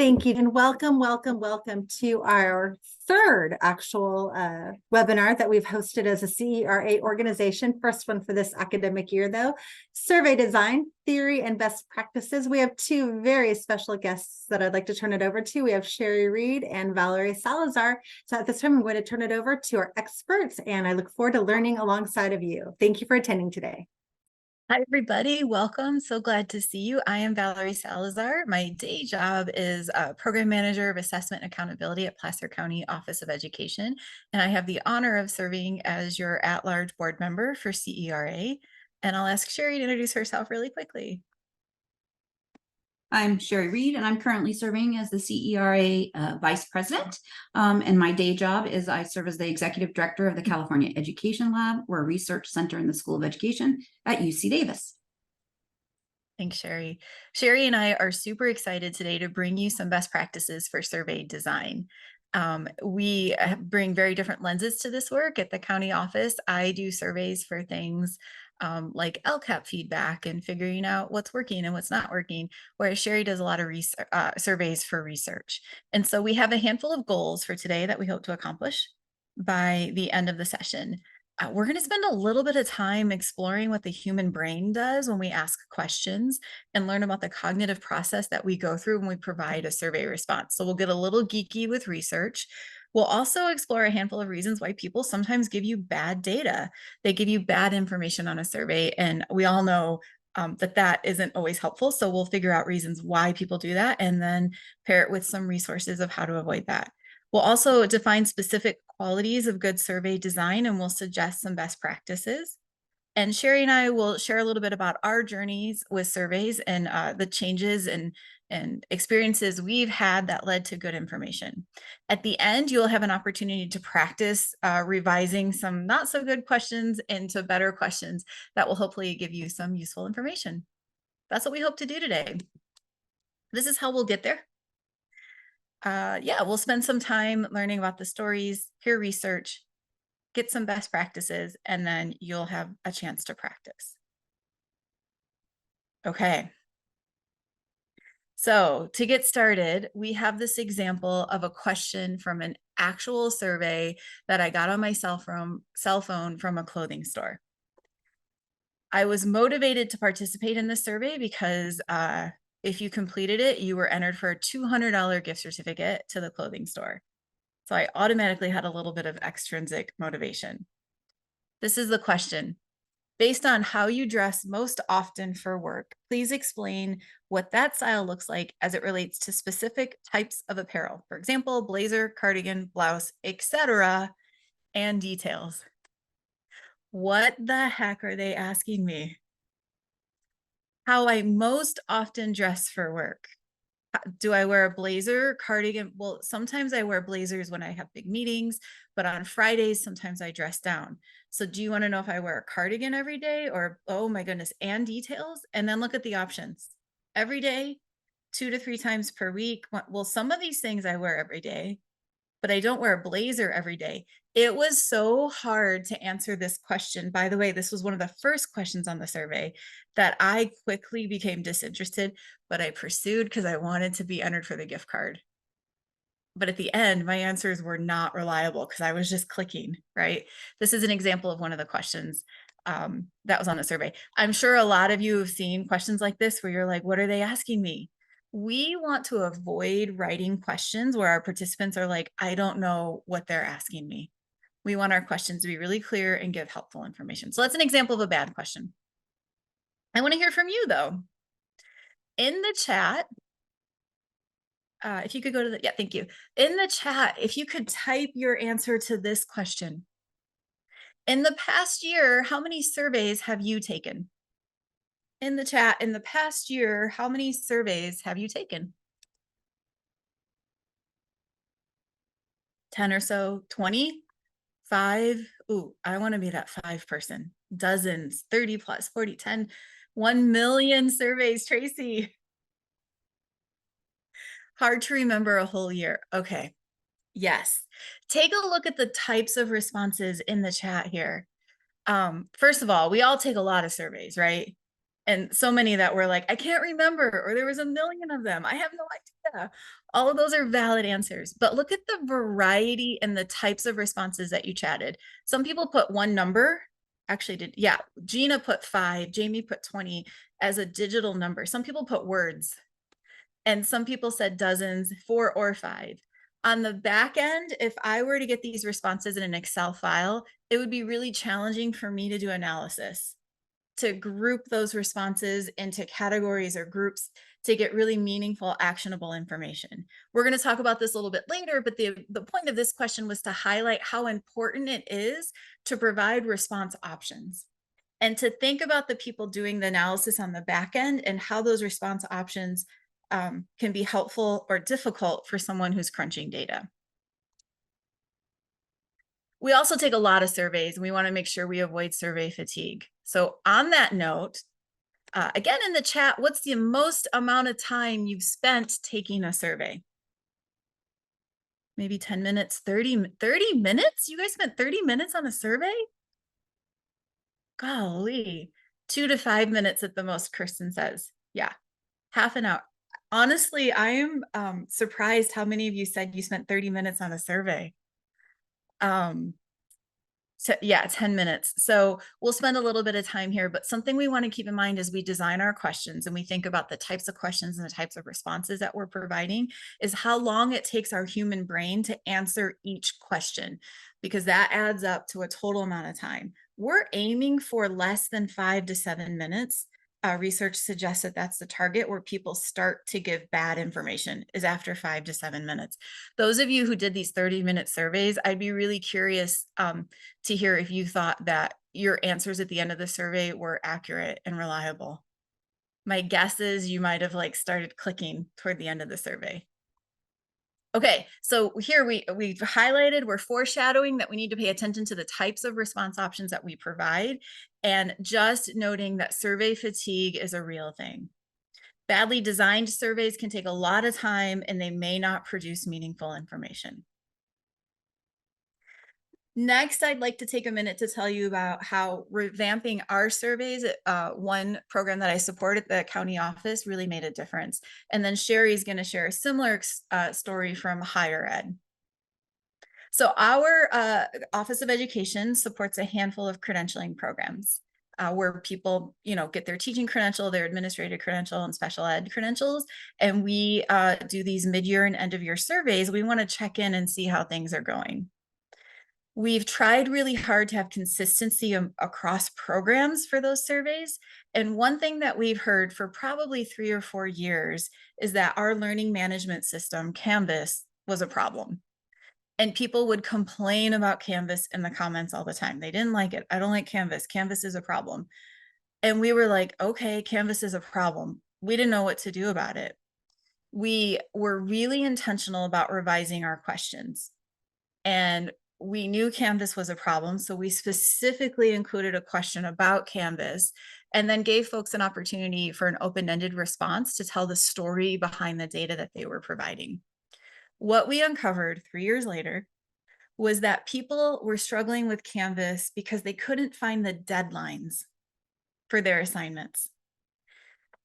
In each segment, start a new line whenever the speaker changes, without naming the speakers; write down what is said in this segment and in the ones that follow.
Thank you, and welcome to our third actual webinar that we've hosted as a CERA organization. First one for this academic year, though. Survey design, theory, and best practices. We have two very special guests that I'd like to turn it over to. We have Sherry Reed and Valerie Salazar. So at this time, I'm going to turn it over to our experts, and I look forward to learning alongside of you. Thank you for attending today.
Hi, everybody. Welcome. So glad to see you. I am Valerie Salazar. My day job is Program Manager of Assessment and Accountability at Placer County Office of Education. And I have the honor of serving as your at-large board member for CERA. And I'll ask Sherry to introduce herself really quickly.
I'm Sherry Reed, and I'm currently serving as the CERA Vice President. And my day job is I serve as the Executive Director of the California Education Lab. We're a research center in the School of Education at UC Davis.
Thanks, Sherry. Sherry and I are super excited today to bring you some best practices for survey design. We bring very different lenses to this work at the county office. I do surveys for things like LCAP feedback and figuring out what's working and what's not working, whereas Sherry does a lot of surveys for research. And so we have a handful of goals for today that we hope to accomplish by the end of the session. We're going to spend a little bit of time exploring what the human brain does when we ask questions and learn about the cognitive process that we go through when we provide a survey response. So we'll get a little geeky with research. We'll also explore a handful of reasons why people sometimes give you bad data. They give you bad information on a survey, and we all know that isn't always helpful. So we'll figure out reasons why people do that and then pair it with some resources of how to avoid that. We'll also define specific qualities of good survey design, and we'll suggest some best practices. And Sherry and I will share a little bit about our journeys with surveys and the changes and experiences we've had that led to good information. At the end, you'll have an opportunity to practice revising some not so good questions into better questions that will hopefully give you some useful information. That's what we hope to do today. This is how we'll get there. Yeah, we'll spend some time learning about the stories, hear research, get some best practices, and then you'll have a chance to practice. Okay. So to get started, we have this example of a question from an actual survey that I got on my cell phone from a clothing store. I was motivated to participate in this survey because if you completed it, you were entered for a $200 gift certificate to the clothing store. So I automatically had a little bit of extrinsic motivation. This is the question. Based on how you dress most often for work, please explain what that style looks like as it relates to specific types of apparel. For example, blazer, cardigan, blouse, etc., and details. What the heck are they asking me? How I most often dress for work. Do I wear a blazer, cardigan? Well, sometimes I wear blazers when I have big meetings, but on Fridays, sometimes I dress down. So do you want to know if I wear a cardigan every day or, oh my goodness, and details? And then look at the options. Every day, 2 to 3 times per week. Well, some of these things I wear every day, but I don't wear a blazer every day. It was so hard to answer this question. By the way, this was one of the first questions on the survey that I quickly became disinterested, but I pursued because I wanted to be entered for the gift card. But at the end, my answers were not reliable because I was just clicking, right? This is an example of one of the questions that was on the survey. I'm sure a lot of you have seen questions like this where you're like, what are they asking me? We want to avoid writing questions where our participants are like, I don't know what they're asking me. We want our questions to be really clear and give helpful information. So that's an example of a bad question. I want to hear from you though. In the chat, if you could go to the, yeah, thank you. In the chat, if you could type your answer to this question. In the past year, how many surveys have you taken? In the chat, in the past year, how many surveys have you taken? 10 or so, 20, 5. Ooh, I want to be that 5 person. Dozens, 30 plus, 40, 10, 1 million surveys, Tracy. Hard to remember a whole year. Okay. Yes. Take a look at the types of responses in the chat here. First of all, we all take a lot of surveys, right? And so many that were like, I can't remember, or there was a million of them. I have no idea. All of those are valid answers, but look at the variety and the types of responses that you chatted. Some people put one number, yeah, Gina put 5, Jamie put 20 as a digital number. Some people put words, and some people said dozens, 4 or 5. On the back end, if I were to get these responses in an Excel file, it would be really challenging for me to do analysis, to group those responses into categories or groups to get really meaningful, actionable information. We're going to talk about this a little bit later, but the point of this question was to highlight how important it is to provide response options and to think about the people doing the analysis on the back end and how those response options can be helpful or difficult for someone who's crunching data. We also take a lot of surveys, and we want to make sure we avoid survey fatigue. So on that note, again, in the chat, what's the most amount of time you've spent taking a survey? Maybe 10 minutes, 30 minutes? You guys spent 30 minutes on a survey? Golly, 2 to 5 minutes at the most, Kirsten says. Yeah, half an hour. Honestly, I am surprised how many of you said you spent 30 minutes on a survey. So yeah, 10 minutes. So we'll spend a little bit of time here, but something we want to keep in mind as we design our questions and we think about the types of questions and the types of responses that we're providing is how long it takes our human brain to answer each question, because that adds up to a total amount of time. We're aiming for less than 5 to 7 minutes. Research suggests that that's the target where people start to give bad information, is after 5 to 7 minutes. Those of you who did these 30-minute surveys, I'd be really curious to hear if you thought that your answers at the end of the survey were accurate and reliable. My guess is you might have like started clicking toward the end of the survey. Okay, so here we've highlighted, we're foreshadowing that we need to pay attention to the types of response options that we provide, and just noting that survey fatigue is a real thing. Badly designed surveys can take a lot of time and they may not produce meaningful information. Next, I'd like to take a minute to tell you about how revamping our surveys, one program that I support at the county office, really made a difference. And then Sherry's going to share a similar story from higher ed. So our Office of Education supports a handful of credentialing programs where people, get their teaching credential, their administrative credential, and special ed credentials. And we do these mid-year and end-of-year surveys. We want to check in and see how things are going. We've tried really hard to have consistency across programs for those surveys. And one thing that we've heard for probably 3 or 4 years is that our learning management system, Canvas, was a problem. And people would complain about Canvas in the comments all the time. They didn't like it. I don't like Canvas. Canvas is a problem. And we were like, okay, Canvas is a problem. We didn't know what to do about it. We were really intentional about revising our questions. And we knew Canvas was a problem, so we specifically included a question about Canvas and then gave folks an opportunity for an open-ended response to tell the story behind the data that they were providing. What we uncovered 3 years later was that people were struggling with Canvas because they couldn't find the deadlines for their assignments.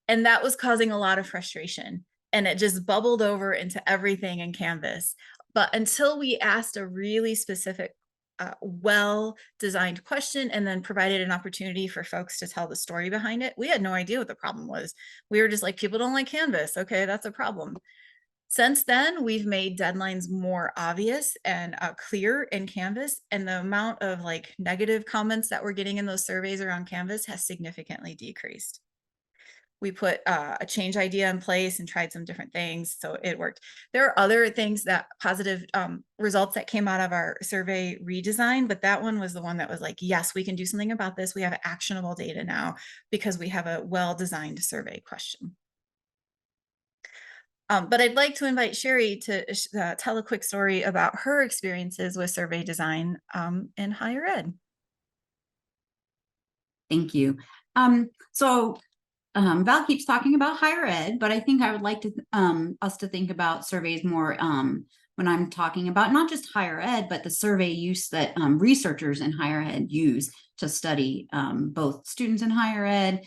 And that was causing a lot of frustration. And it just bubbled over into everything in Canvas. But until we asked a really specific, well-designed question and then provided an opportunity for folks to tell the story behind it, we had no idea what the problem was. We were just like, people don't like Canvas. Okay, that's a problem. Since then, we've made deadlines more obvious and clear in Canvas, and the amount of negative comments that we're getting in those surveys around Canvas has significantly decreased. We put a change idea in place and tried some different things, so it worked. There are other things that positive results that came out of our survey redesign, but that one was the one that was like, yes, we can do something about this. We have actionable data now because we have a well-designed survey question. But I'd like to invite Sherry to tell a quick story about her experiences with survey design in higher ed.
Thank you. Val keeps talking about higher ed, but I think I would like to us to think about surveys more when I'm talking about not just higher ed, but the survey use that researchers in higher ed use to study both students in higher ed,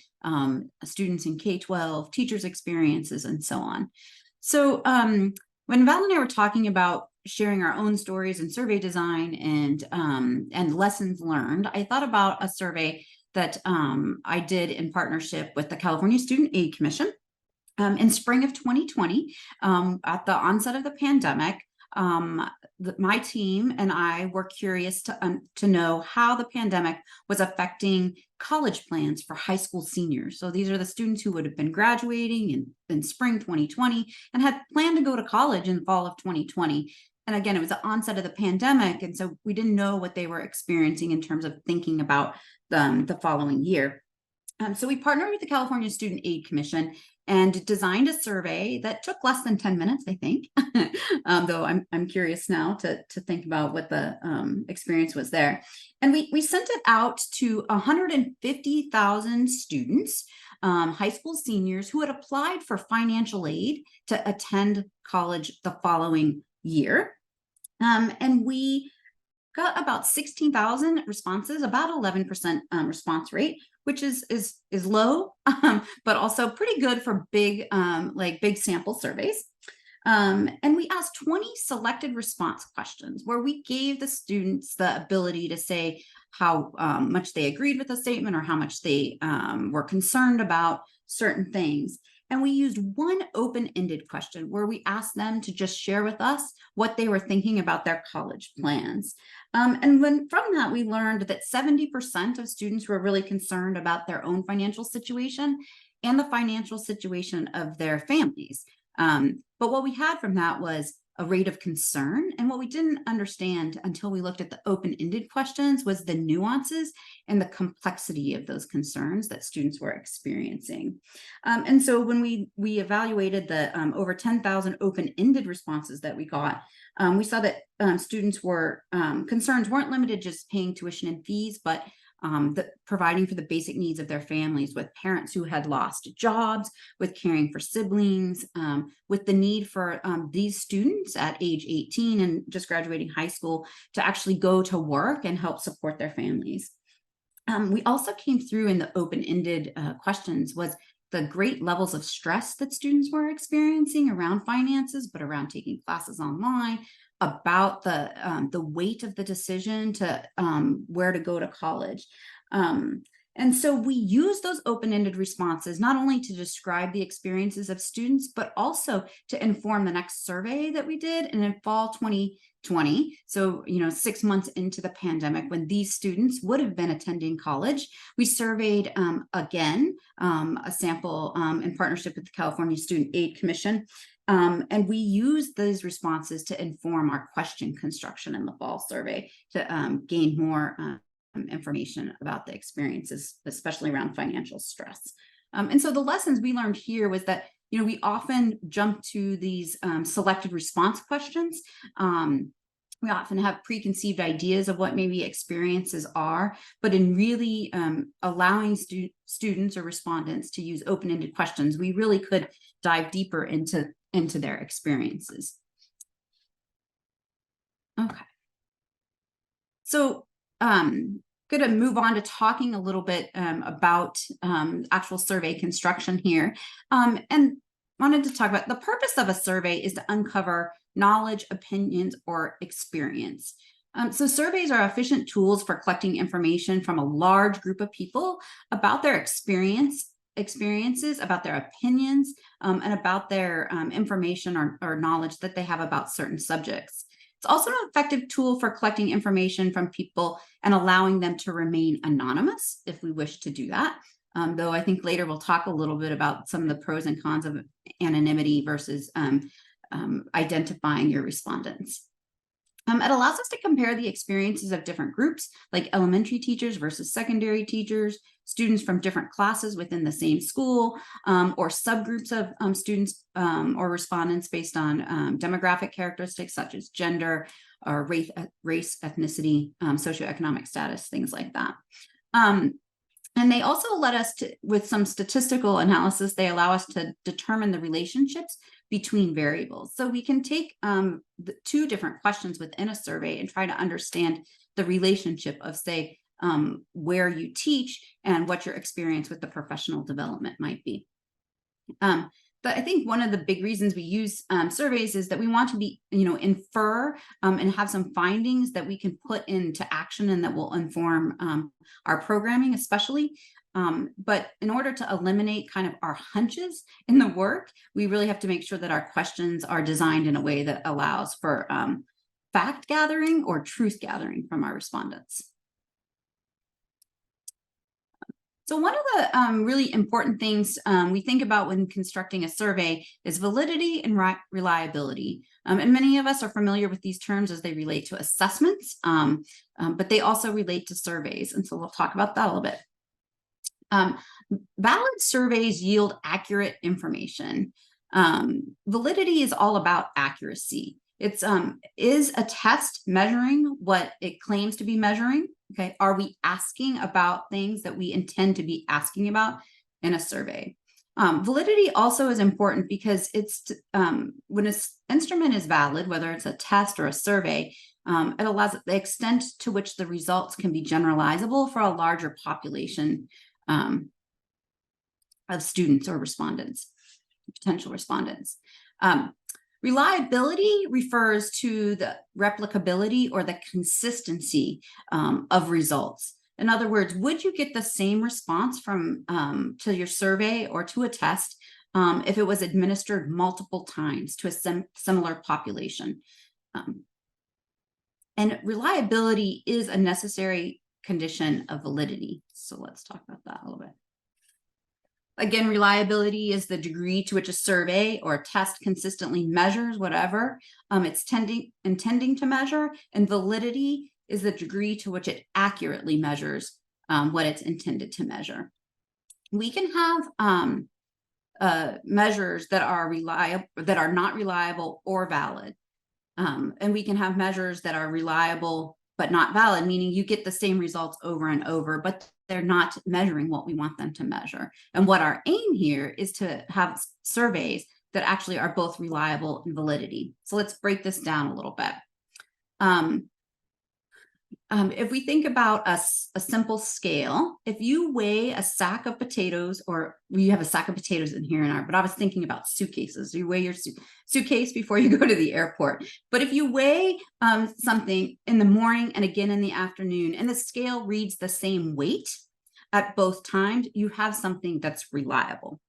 students in K-12, teachers' experiences, and so on. So when Val and I were talking about sharing our own stories and survey design and lessons learned, I thought about a survey that I did in partnership with the California Student Aid Commission in spring of 2020, at the onset of the pandemic. My team and I were curious to know how the pandemic was affecting college plans for high school seniors. So these are the students who would have been graduating in spring 2020 and had planned to go to college in the fall of 2020. And again, it was the onset of the pandemic. And so we didn't know what they were experiencing in terms of thinking about the following year. So we partnered with the California Student Aid Commission and designed a survey that took less than 10 minutes, I think, though I'm curious now to think about what the experience was there. And we sent it out to 150,000 students, high school seniors who had applied for financial aid to attend college the following year. And we got about 16,000 responses, about 11% response rate, which is low, but also pretty good for big sample surveys. And we asked 20 selected response questions where we gave the students the ability to say how much they agreed with the statement or how much they were concerned about certain things. And we used one open-ended question where we asked them to just share with us what they were thinking about their college plans. And from that, we learned that 70% of students were really concerned about their own financial situation and the financial situation of their families. But what we had from that was a rate of concern. And what we didn't understand until we looked at the open-ended questions was the nuances and the complexity of those concerns that students were experiencing. And so when we evaluated the over 10,000 open-ended responses that we got, we saw that students were concerns weren't limited to just paying tuition and fees, but providing for the basic needs of their families, with parents who had lost jobs, with caring for siblings, with the need for these students at age 18 and just graduating high school to actually go to work and help support their families. We also came through in the open-ended questions was the great levels of stress that students were experiencing around finances, but around taking classes online, about the weight of the decision to where to go to college. And so we use those open-ended responses not only to describe the experiences of students, but also to inform the next survey that we did. And in fall 2020, so 6 months into the pandemic, when these students would have been attending college, we surveyed again a sample in partnership with the California Student Aid Commission. And we used those responses to inform our question construction in the fall survey to gain more information about the experiences, especially around financial stress. And so the lessons we learned here was that, we often jump to these selected response questions. We often have preconceived ideas of what maybe experiences are, but in really allowing students or respondents to use open-ended questions, we really could dive deeper into their experiences. Okay. So going to move on to talking a little bit about actual survey construction here. And wanted to talk about the purpose of a survey is to uncover knowledge, opinions, or experience. So surveys are efficient tools for collecting information from a large group of people about their experiences, about their opinions, and about their information or knowledge that they have about certain subjects. It's also an effective tool for collecting information from people and allowing them to remain anonymous if we wish to do that. Though I think later we'll talk a little bit about some of the pros and cons of anonymity versus identifying your respondents. It allows us to compare the experiences of different groups, like elementary teachers versus secondary teachers, students from different classes within the same school, or subgroups of students or respondents based on demographic characteristics such as gender, or race, ethnicity, socioeconomic status, things like that. And they also let us with some statistical analysis, they allow us to determine the relationships between variables. So we can take the two different questions within a survey and try to understand the relationship of, say, where you teach and what your experience with the professional development might be. But I think one of the big reasons we use surveys is that we want to be, infer and have some findings that we can put into action and that will inform our programming, especially. But in order to eliminate kind of our hunches in the work, we really have to make sure that our questions are designed in a way that allows for fact gathering or truth gathering from our respondents. So one of the really important things we think about when constructing a survey is validity and reliability. And many of us are familiar with these terms as they relate to assessments, but they also relate to surveys. And so we'll talk about that a little bit. Valid surveys yield accurate information. Validity is all about accuracy. It's is a test measuring what it claims to be measuring? Okay, are we asking about things that we intend to be asking about in a survey? Validity also is important because it's when an instrument is valid, whether it's a test or a survey, it allows the extent to which the results can be generalizable for a larger population of students or respondents, potential respondents. Reliability refers to the replicability or the consistency of results. In other words, would you get the same response from to your survey or to a test if it was administered multiple times to a similar population? And reliability is a necessary condition of validity. So let's talk about that a little bit. Again, reliability is the degree to which a survey or a test consistently measures whatever it's intending to measure, and validity is the degree to which it accurately measures what it's intended to measure. We can have measures that are not reliable or valid, and we can have measures that are reliable but not valid, meaning you get the same results over and over, but they're not measuring what we want them to measure. And what our aim here is to have surveys that actually are both reliable and validity. So let's break this down a little bit. If we think about a simple scale, if you weigh a sack of potatoes, or we have a sack of potatoes in here but I was thinking about suitcases. You weigh your suitcase before you go to the airport. But if you weigh something in the morning and again in the afternoon, and the scale reads the same weight at both times, you have something that's reliable.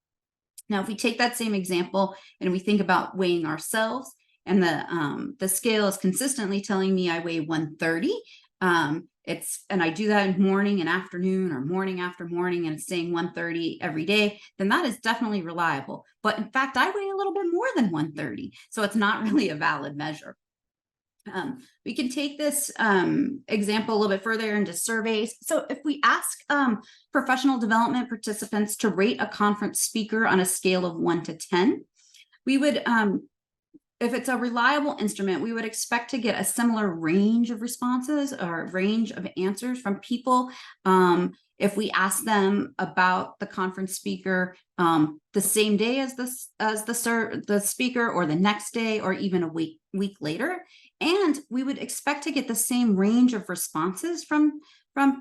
Now, if we take that same example and we think about weighing ourselves, and the scale is consistently telling me I weigh 130, and I do that in morning and afternoon or morning after morning, and it's saying 130 every day, then that is definitely reliable. But in fact, I weigh a little bit more than 130, so it's not really a valid measure. We can take this example a little bit further into surveys. So if we ask professional development participants to rate a conference speaker on a scale of 1 to 10, we would if it's a reliable instrument, we would expect to get a similar range of responses or range of answers from people. If we ask them about the conference speaker the same day as the speaker, or the next day, or even a week later, and we would expect to get the same range of responses from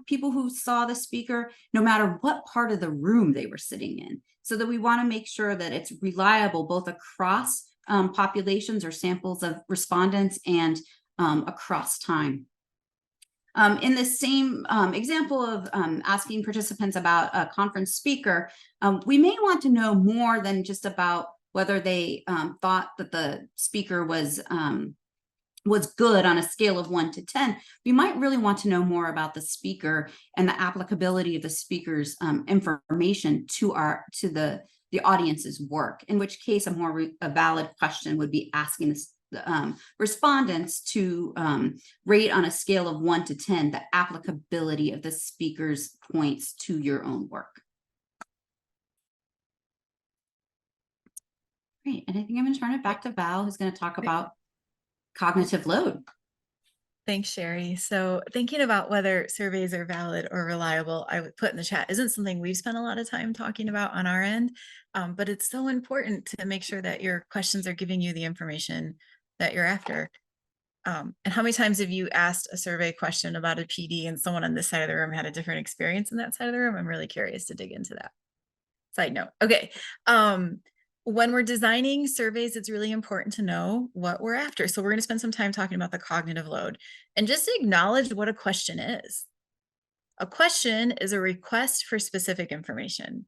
people who saw the speaker, no matter what part of the room they were sitting in. So that we want to make sure that it's reliable both across populations or samples of respondents and across time. In the same example of asking participants about a conference speaker, we may want to know more than just about whether they thought that the speaker was good on a scale of 1 to 10. We might really want to know more about the speaker and the applicability of the speaker's information to the audience's work, in which case a valid question would be asking the respondents to rate on a scale of 1 to 10 the applicability of the speaker's points to your own work. Great, and I think I'm going to turn it back to Val, who's going to talk about cognitive load.
Thanks, Sherry. So thinking about whether surveys are valid or reliable, I would put in the chat, isn't something we've spent a lot of time talking about on our end, but it's so important to make sure that your questions are giving you the information that you're after. And how many times have you asked a survey question about a PD and someone on this side of the room had a different experience in that side of the room? I'm really curious to dig into that. Side note. Okay. When we're designing surveys, it's really important to know what we're after. So we're going to spend some time talking about the cognitive load and just acknowledge what a question is. A question is a request for specific information.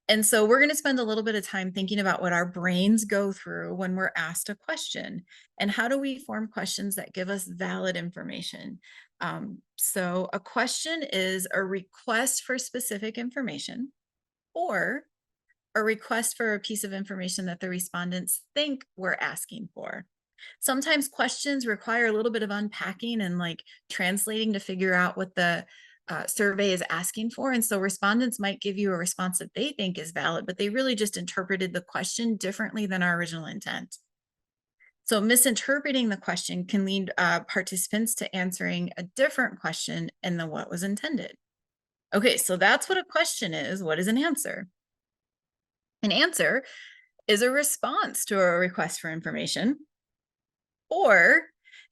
And so we're going to spend a little bit of time thinking about what our brains go through when we're asked a question and how do we form questions that give us valid information. So a question is a request for specific information or a request for a piece of information that the respondents think we're asking for. Sometimes questions require a little bit of unpacking and like translating to figure out what the survey is asking for. And so respondents might give you a response that they think is valid, but they really just interpreted the question differently than our original intent. So misinterpreting the question can lead participants to answering a different question than what was intended. Okay, so that's what a question is. What is an answer? An answer is a response to a request for information, or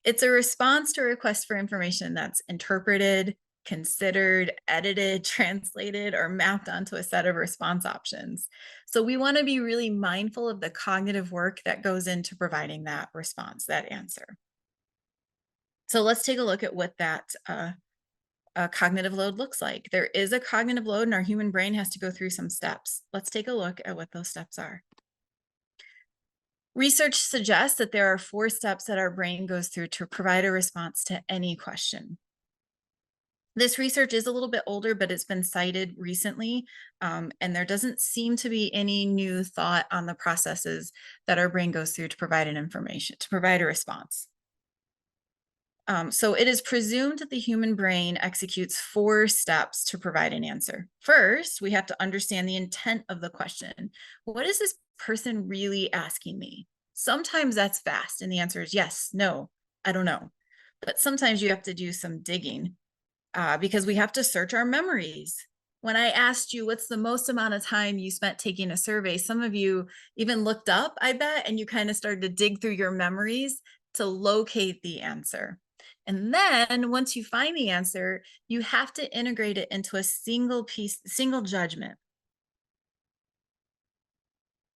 it's a response to a request for information that's interpreted, considered, edited, translated, or mapped onto a set of response options. So we want to be really mindful of the cognitive work that goes into providing that response, that answer. So let's take a look at what that cognitive load looks like. There is a cognitive load and our human brain has to go through some steps. Let's take a look at what those steps are. Research suggests that there are 4 steps that our brain goes through to provide a response to any question. This research is a little bit older, but it's been cited recently, and there doesn't seem to be any new thought on the processes that our brain goes through to provide to provide a response. So it is presumed that the human brain executes 4 steps to provide an answer. First, we have to understand the intent of the question. What is this person really asking me? Sometimes that's fast, and the answer is yes, no, I don't know. But sometimes you have to do some digging. Because we have to search our memories. When I asked you what's the most amount of time you spent taking a survey, some of you even looked up, I bet, and you kind of started to dig through your memories to locate the answer. And then once you find the answer, you have to integrate it into a single judgment.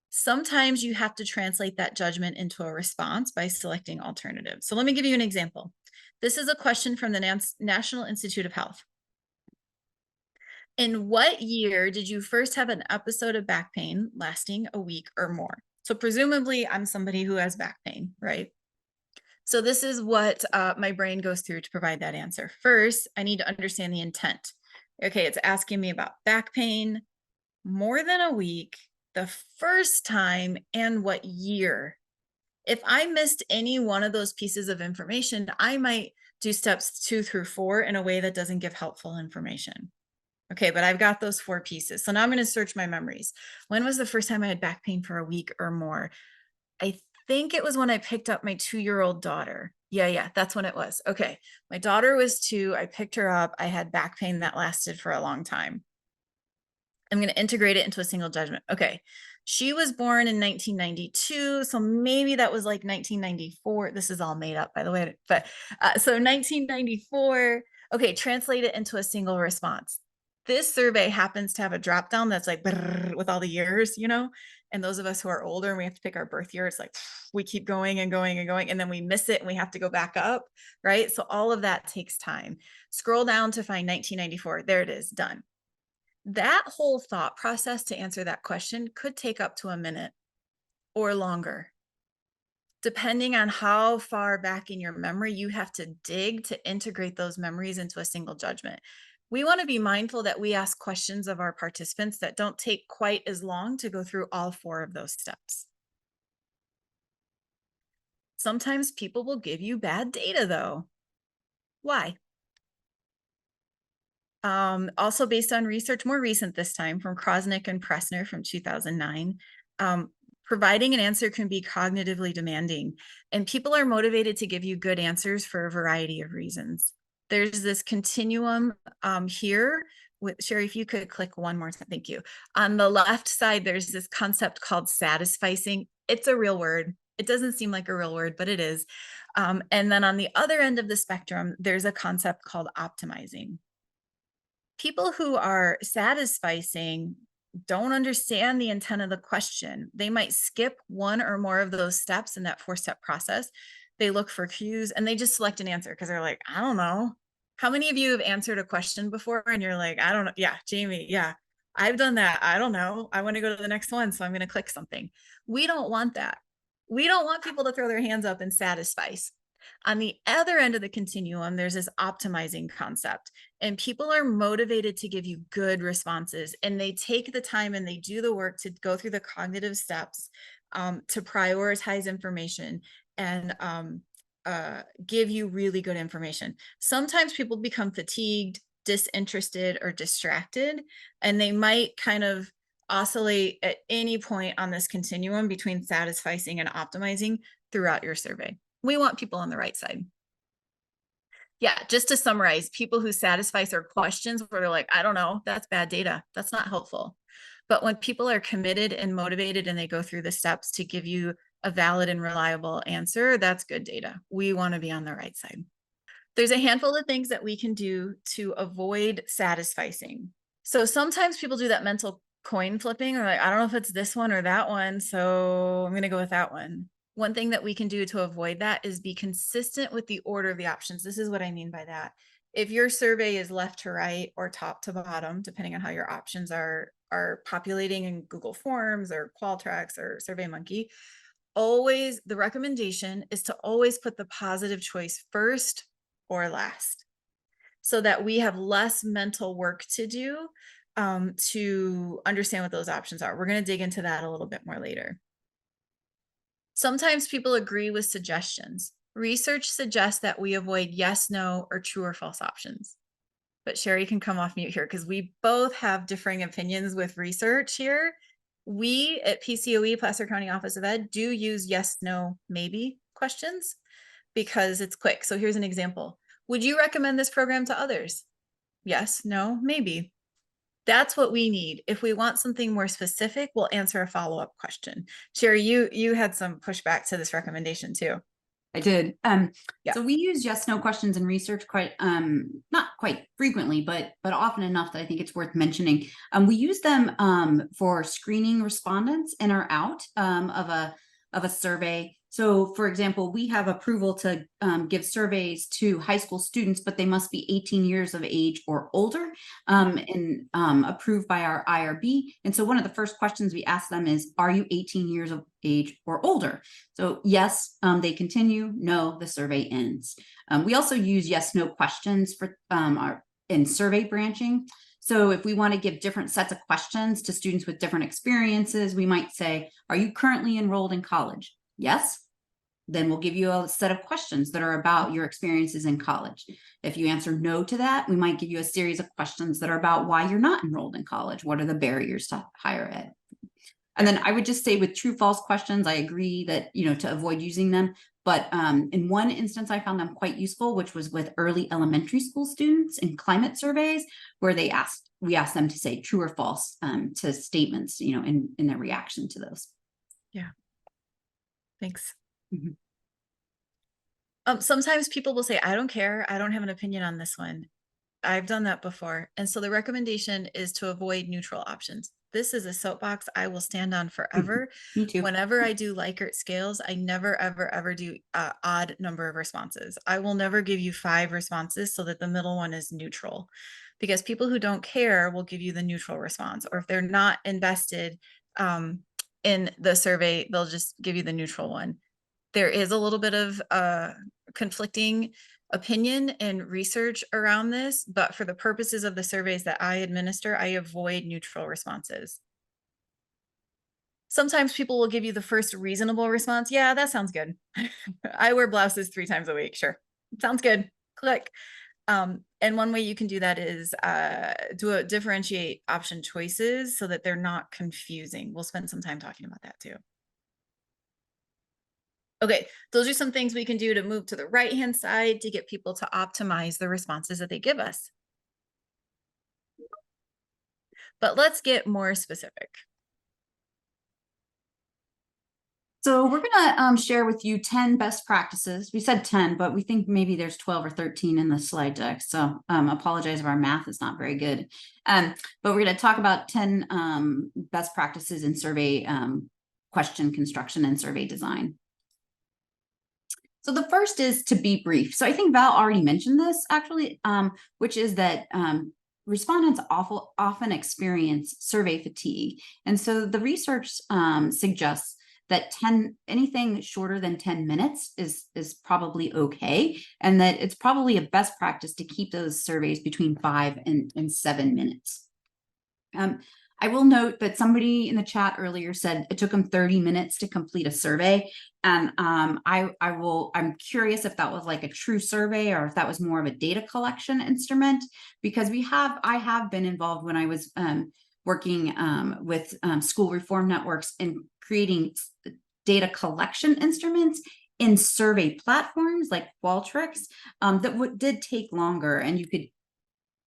Sometimes you have to translate that judgment into a response by selecting alternatives. So let me give you an example. This is a question from the National Institute of Health. In what year did you first have an episode of back pain lasting a week or more? So presumably I'm somebody who has back pain, right? So this is what my brain goes through to provide that answer. First, I need to understand the intent. Okay, it's asking me about back pain, more than a week, the first time, and what year. If I missed any one of those pieces of information, I might do steps 2 through 4 in a way that doesn't give helpful information. Okay, but I've got those 4 pieces. So now I'm going to search my memories. When was the first time I had back pain for a week or more? I think it was when I picked up my 2-year-old daughter. Yeah, that's when it was. Okay, my daughter was 2. I picked her up. I had back pain that lasted for a long time. I'm going to integrate it into a single judgment. Okay, she was born in 1992, so maybe that was like 1994. This is all made up, by the way. But so 1994. Okay, translate it into a single response. This survey happens to have a drop down that's like with all the years, you know. And those of us who are older and we have to pick our birth year, it's like we keep going and going and going, and then we miss it and we have to go back up, right? So all of that takes time. Scroll down to find 1994. There it is, done. That whole thought process to answer that question could take up to a minute or longer, depending on how far back in your memory you have to dig to integrate those memories into a single judgment. We want to be mindful that we ask questions of our participants that don't take quite as long to go through all 4 of those steps. Sometimes people will give you bad data though. Why? Also based on research, more recent this time, from Krosnick and Pressner from 2009, providing an answer can be cognitively demanding, and people are motivated to give you good answers for a variety of reasons. There's this continuum here. Sherry, if you could click one more time, thank you. On the left side, there's this concept called satisficing. It's a real word. It doesn't seem like a real word, but it is. And then on the other end of the spectrum, there's a concept called optimizing. People who are satisficing don't understand the intent of the question. They might skip one or more of those steps in that 4-step process. They look for cues and they just select an answer because they're like, I don't know. How many of you have answered a question before and you're like, I don't know. Yeah, Jamie, yeah, I've done that. I don't know. I want to go to the next one, so I'm going to click something. We don't want that. We don't want people to throw their hands up and satisfy. On the other end of the continuum, there's this optimizing concept, and people are motivated to give you good responses, and they take the time and they do the work to go through the cognitive steps to prioritize information and give you really good information. Sometimes people become fatigued, disinterested, or distracted, and they might kind of oscillate at any point on this continuum between satisficing and optimizing throughout your survey. We want people on the right side. Yeah, just to summarize, people who satisfy their questions where they're like, I don't know, that's bad data. That's not helpful. But when people are committed and motivated and they go through the steps to give you a valid and reliable answer, that's good data. We want to be on the right side. There's a handful of things that we can do to avoid satisficing. So sometimes people do that mental coin flipping, or like, I don't know if it's this one or that one, so I'm going to go with that one. One thing that we can do to avoid that is be consistent with the order of the options. This is what I mean by that. If your survey is left to right or top to bottom, depending on how your options are populating in Google Forms or Qualtrics or SurveyMonkey, always the recommendation is to always put the positive choice first or last, so that we have less mental work to do to understand what those options are. We're going to dig into that a little bit more later. Sometimes people agree with suggestions. Research suggests that we avoid yes, no, or true or false options. But Sherry can come off mute here because we both have differing opinions with research here. We at PCOE, Placer County Office of Ed, do use yes, no, maybe questions because it's quick. So here's an example. Would you recommend this program to others? Yes, no, maybe. That's what we need. If we want something more specific, we'll answer a follow-up question. Sherry, you had some pushback to this recommendation too.
I did.
Yeah.
So we use yes, no questions in research quite, not quite frequently, but often enough that I think it's worth mentioning. We use them for screening respondents in or out of a survey. So, for example, we have approval to give surveys to high school students, but they must be 18 years of age or older and approved by our IRB. And so one of the first questions we ask them is, are you 18 years of age or older? So yes, they continue. No, the survey ends. We also use yes, no questions for in survey branching. So if we want to give different sets of questions to students with different experiences, we might say, are you currently enrolled in college? Yes. Then we'll give you a set of questions that are about your experiences in college. If you answer no to that, we might give you a series of questions that are about why you're not enrolled in college. What are the barriers to higher ed? And then I would just say with true false questions, I agree that, to avoid using them. But in one instance, I found them quite useful, which was with early elementary school students in climate surveys, where we asked them to say true or false to statements, in their reaction to those.
Yeah. Thanks.
Mm-hmm.
Sometimes people will say, I don't care. I don't have an opinion on this one. I've done that before. And so the recommendation is to avoid neutral options. This is a soapbox I will stand on forever.
Me too.
Whenever I do Likert scales, I never, ever, ever do odd number of responses. I will never give you 5 responses so that the middle one is neutral, because people who don't care will give you the neutral response. Or if they're not invested in the survey, they'll just give you the neutral one. There is a little bit of conflicting opinion and research around this, but for the purposes of the surveys that I administer, I avoid neutral responses. Sometimes people will give you the first reasonable response. Yeah, that sounds good. I wear blouses 3 times a week. Sure. Sounds good. Click. And one way you can do that is differentiate option choices so that they're not confusing. We'll spend some time talking about that too. Okay, those are some things we can do to move to the right-hand side to get people to optimize the responses that they give us. But let's get more specific.
So we're going to share with you 10 best practices. We said 10, but we think maybe there's 12 or 13 in the slide deck. So apologize if our math is not very good. But we're going to talk about 10 best practices in survey question construction and survey design. So the first is to be brief. So I think Val already mentioned this actually, which is that respondents often experience survey fatigue. And so the research suggests that anything shorter than 10 minutes is probably okay, and that it's probably a best practice to keep those surveys between 5 and 7 minutes. I will note that somebody in the chat earlier said it took them 30 minutes to complete a survey. And I'm curious if that was like a true survey or if that was more of a data collection instrument, because I have been involved when I was working with school reform networks in creating data collection instruments in survey platforms like Qualtrics that did take longer, and you could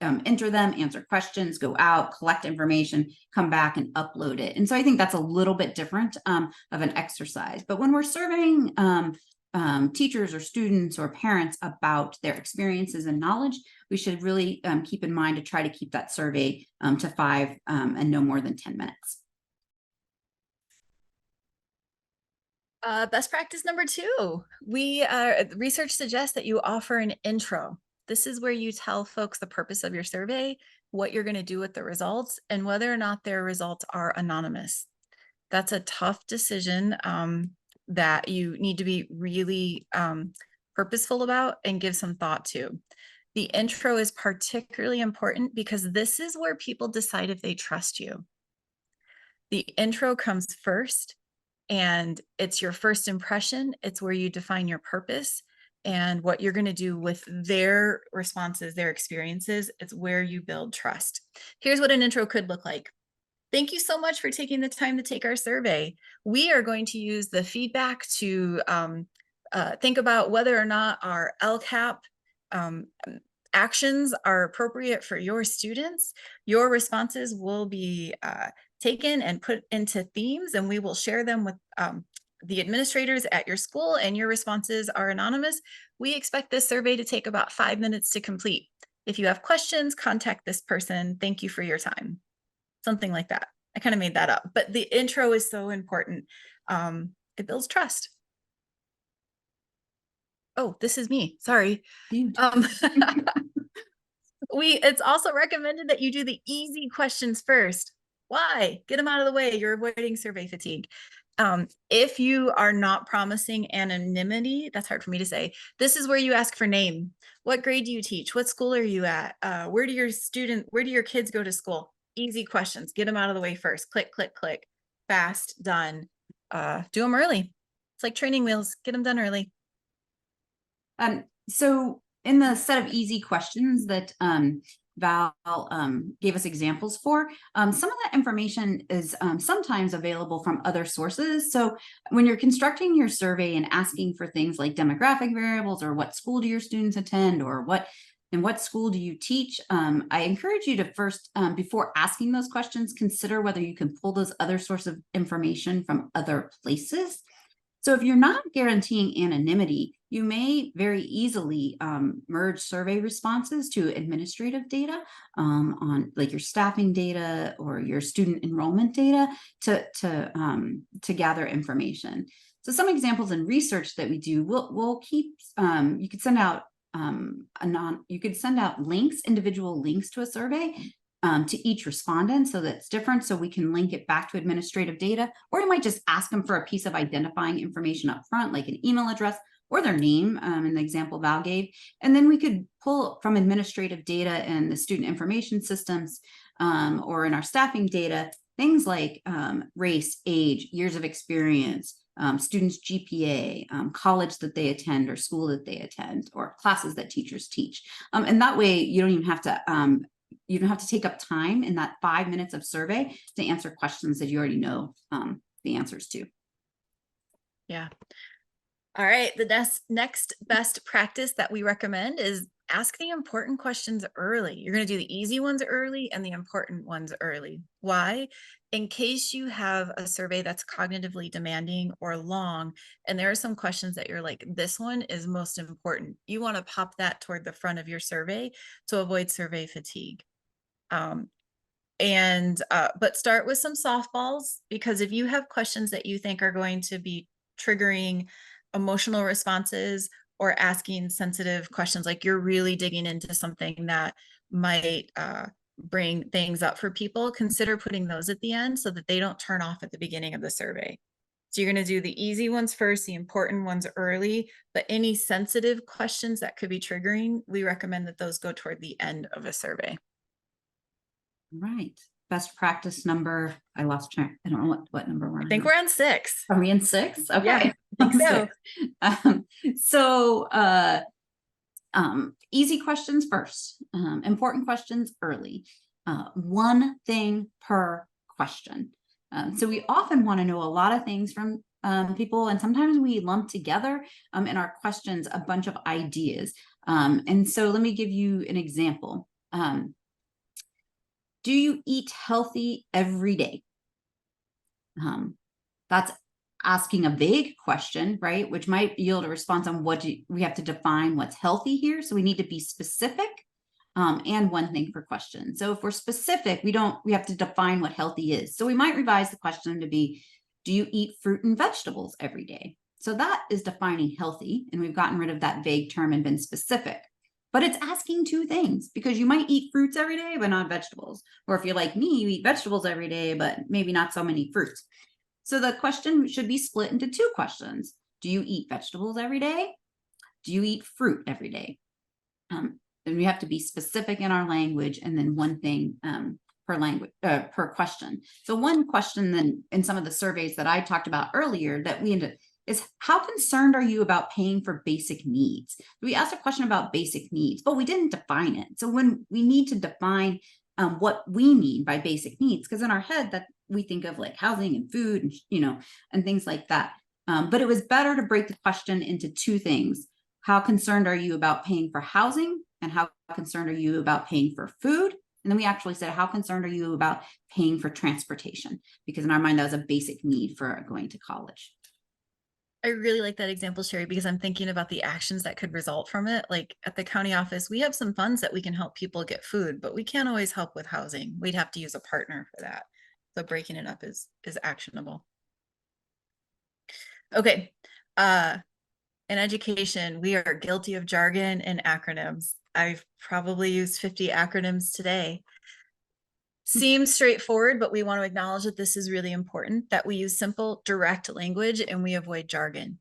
enter them, answer questions, go out, collect information, come back and upload it. And so I think that's a little bit different of an exercise. But when we're surveying teachers or students or parents about their experiences and knowledge, we should really keep in mind to try to keep that survey to 5 and no more than 10 minutes.
Best practice number 2, research suggests that you offer an intro. This is where you tell folks the purpose of your survey, what you're going to do with the results, and whether or not their results are anonymous. That's a tough decision that you need to be really purposeful about and give some thought to. The intro is particularly important because this is where people decide if they trust you. The intro comes first, and it's your first impression. It's where you define your purpose and what you're going to do with their responses, their experiences. It's where you build trust. Here's what an intro could look like. Thank you so much for taking the time to take our survey. We are going to use the feedback to think about whether or not our LCAP actions are appropriate for your students. Your responses will be taken and put into themes, and we will share them with the administrators at your school, and your responses are anonymous. We expect this survey to take about 5 minutes to complete. If you have questions, contact this person. Thank you for your time. Something like that. I kind of made that up, but the intro is so important. It builds trust. Oh, this is me. Sorry. It's also recommended that you do the easy questions first. Why? Get them out of the way. You're avoiding survey fatigue. If you are not promising anonymity, that's hard for me to say. This is where you ask for name. What grade do you teach? What school are you at? Where do your kids go to school? Easy questions. Get them out of the way first. Click, click, click. Fast, done. Do them early. It's like training wheels. Get them done early.
So in the set of easy questions that Val gave us examples for, some of that information is sometimes available from other sources. So when you're constructing your survey and asking for things like demographic variables, or what school do your students attend, or in what school do you teach, I encourage you to first, before asking those questions, consider whether you can pull those other sources of information from other places. So if you're not guaranteeing anonymity, you may very easily merge survey responses to administrative data on like your staffing data or your student enrollment data to gather information. So some examples in research that we do, we'll keep, you could send out links, individual links to a survey to each respondent, so that's different, so we can link it back to administrative data, or you might just ask them for a piece of identifying information up front, like an email address or their name in the example Val gave. And then we could pull from administrative data and the student information systems or in our staffing data, things like race, age, years of experience, students' GPA, college that they attend or school that they attend, or classes that teachers teach. And that way you don't have to take up time in that 5 minutes of survey to answer questions that you already know the answers to.
Yeah. All right. The next best practice that we recommend is ask the important questions early. You're going to do the easy ones early and the important ones early. Why? In case you have a survey that's cognitively demanding or long, and there are some questions that you're like, this one is most important. You want to pop that toward the front of your survey to avoid survey fatigue. But start with some softballs, because if you have questions that you think are going to be triggering emotional responses or asking sensitive questions, like you're really digging into something that might bring things up for people, consider putting those at the end so that they don't turn off at the beginning of the survey. So you're going to do the easy ones first, the important ones early, but any sensitive questions that could be triggering, we recommend that those go toward the end of a survey.
Right. Best practice number. I lost track. I don't know what number we're on.
I think we're on 6.
Are we in 6? Okay.
Yeah, I think so.
Easy questions first, important questions early, one thing per question. So we often want to know a lot of things from people, and sometimes we lump together in our questions a bunch of ideas. And so let me give you an example. Do you eat healthy every day? That's asking a vague question, right? Which might yield a response on we have to define what's healthy here. So we need to be specific, and one thing per question. So if we're specific, we have to define what healthy is. So we might revise the question to be, do you eat fruit and vegetables every day? So that is defining healthy, and we've gotten rid of that vague term and been specific. But it's asking 2 things, because you might eat fruits every day, but not vegetables. Or if you're like me, you eat vegetables every day, but maybe not so many fruits. So the question should be split into 2 questions. Do you eat vegetables every day? Do you eat fruit every day? And we have to be specific in our language, and then one thing per question. So one question then in some of the surveys that I talked about earlier that we ended is, how concerned are you about paying for basic needs? We asked a question about basic needs, but we didn't define it. So when we need to define what we mean by basic needs, because in our head that we think of like housing and food and and things like that. But it was better to break the question into 2 things. How concerned are you about paying for housing, and how concerned are you about paying for food? And then we actually said, how concerned are you about paying for transportation? Because in our mind, that was a basic need for going to college.
I really like that example, Sherry, because I'm thinking about the actions that could result from it. Like at the county office, we have some funds that we can help people get food, but we can't always help with housing. We'd have to use a partner for that. So breaking it up is actionable. Okay. In education, we are guilty of jargon and acronyms. I've probably used 50 acronyms today. Seems straightforward, but we want to acknowledge that this is really important, that we use simple, direct language and we avoid jargon.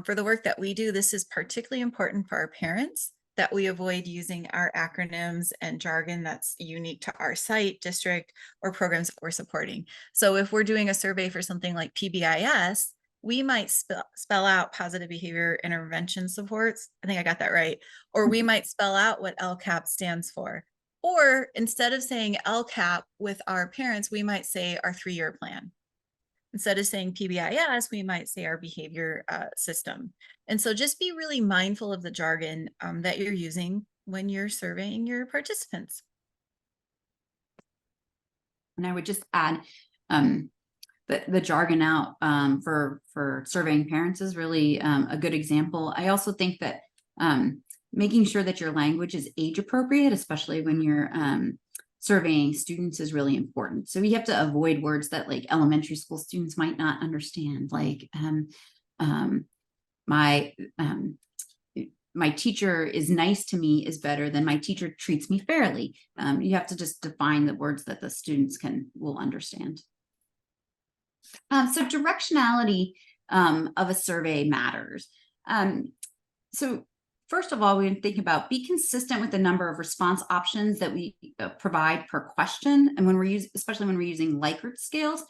For the work that we do, this is particularly important for our parents, that we avoid using our acronyms and jargon that's unique to our site, district, or programs that we're supporting. So if we're doing a survey for something like PBIS, we might spell out positive behavior intervention supports. I think I got that right. Or we might spell out what LCAP stands for. Or instead of saying LCAP with our parents, we might say our 3-year plan. Instead of saying PBIS, we might say our behavior system. And so just be really mindful of the jargon that you're using when you're surveying your participants.
And I would just add the jargon out for surveying parents is really a good example. I also think that making sure that your language is age appropriate, especially when you're surveying students, is really important. So we have to avoid words that like elementary school students might not understand, like my teacher is nice to me is better than my teacher treats me fairly. You have to just define the words that the students will understand. So directionality of a survey matters. So first of all, we think about be consistent with the number of response options that we provide per question, and especially when we're using Likert scales.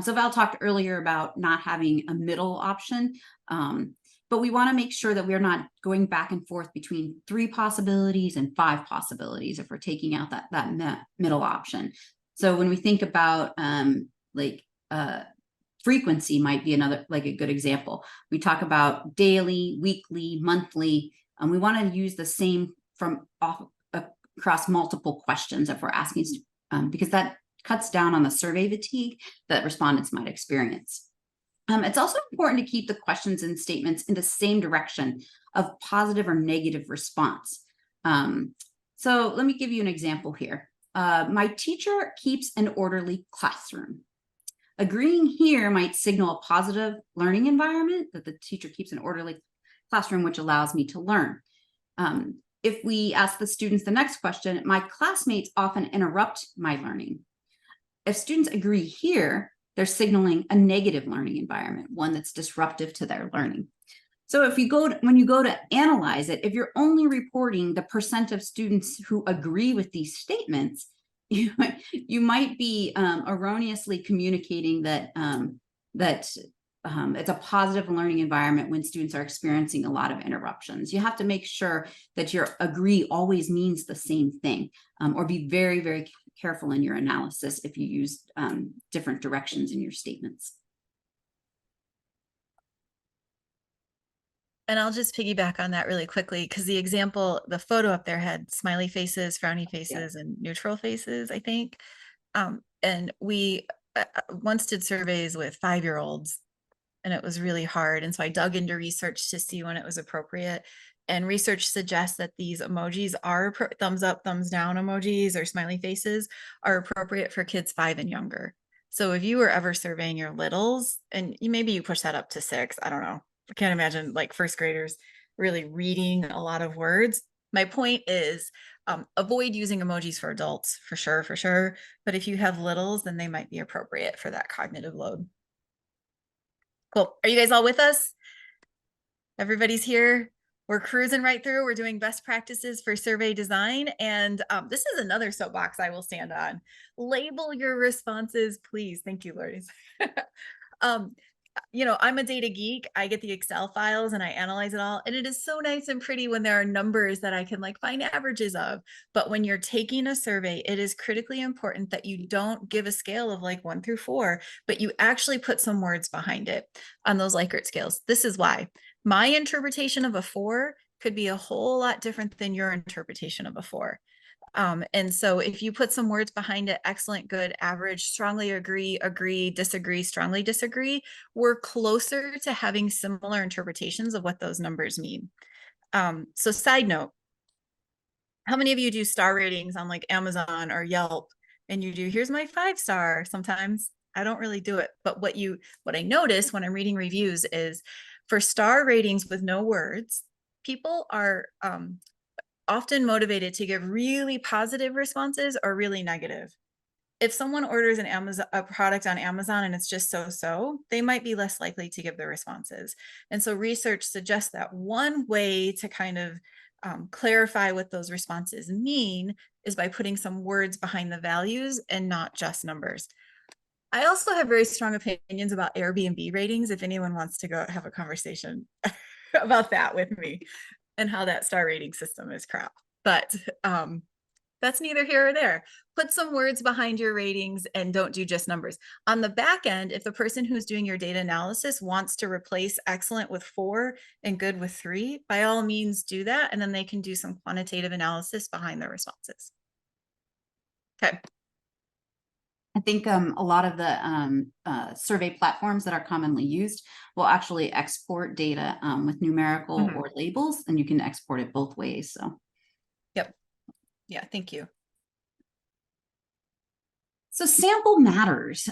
So Val talked earlier about not having a middle option, but we want to make sure that we're not going back and forth between 3 possibilities and 5 possibilities if we're taking out that middle option. So when we think about frequency might be another, like a good example. We talk about daily, weekly, monthly, and we want to use the same from across multiple questions if we're asking, because that cuts down on the survey fatigue that respondents might experience. It's also important to keep the questions and statements in the same direction of positive or negative response. So let me give you an example here. My teacher keeps an orderly classroom. Agreeing here might signal a positive learning environment, that the teacher keeps an orderly classroom, which allows me to learn. If we ask the students the next question, my classmates often interrupt my learning. If students agree here, they're signaling a negative learning environment, one that's disruptive to their learning. So if you when you go to analyze it, if you're only reporting the percent of students who agree with these statements, you might be erroneously communicating that it's a positive learning environment when students are experiencing a lot of interruptions. You have to make sure that your agree always means the same thing, or be very, very careful in your analysis if you use different directions in your statements.
And I'll just piggyback on that really quickly, because the example, the photo up there had smiley faces, frowny faces, and neutral faces, I think. And we once did surveys with 5-year-olds, and it was really hard. And so I dug into research to see when it was appropriate. And research suggests that these emojis are thumbs up, thumbs down emojis or smiley faces are appropriate for kids 5 and younger. So if you were ever surveying your littles, and maybe you push that up to 6, I don't know. I can't imagine like first graders really reading a lot of words. My point is, avoid using emojis for adults, for sure. But if you have littles, then they might be appropriate for that cognitive load. Cool. Are you guys all with us? Everybody's here. We're cruising right through. We're doing best practices for survey design. And this is another soapbox I will stand on. Label your responses, please. Thank you, Lourdes. You know, I'm a data geek. I get the Excel files and I analyze it all. And it is so nice and pretty when there are numbers that I can like find averages of. But when you're taking a survey, it is critically important that you don't give a scale of like 1 through 4, but you actually put some words behind it on those Likert scales. This is why my interpretation of a 4 could be a whole lot different than your interpretation of a 4. And so if you put some words behind it, excellent, good, average, strongly agree, disagree, strongly disagree, we're closer to having similar interpretations of what those numbers mean. So side note, how many of you do star ratings on like Amazon or Yelp? And you do, here's my 5-star. Sometimes I don't really do it. But what I notice when I'm reading reviews is for star ratings with no words, people are often motivated to give really positive responses or really negative. If someone orders a product on Amazon and it's just so, they might be less likely to give the responses. And so research suggests that one way to kind of clarify what those responses mean is by putting some words behind the values and not just numbers. I also have very strong opinions about Airbnb ratings if anyone wants to go have a conversation about that with me and how that star rating system is crap. But that's neither here or there. Put some words behind your ratings and don't do just numbers. On the back end, if the person who's doing your data analysis wants to replace excellent with 4 and good with 3, by all means do that. And then they can do some quantitative analysis behind their responses. Okay.
I think a lot of the survey platforms that are commonly used will actually export data with numerical or labels, and you can export it both ways. So,
yep. Yeah, thank you.
So sample matters.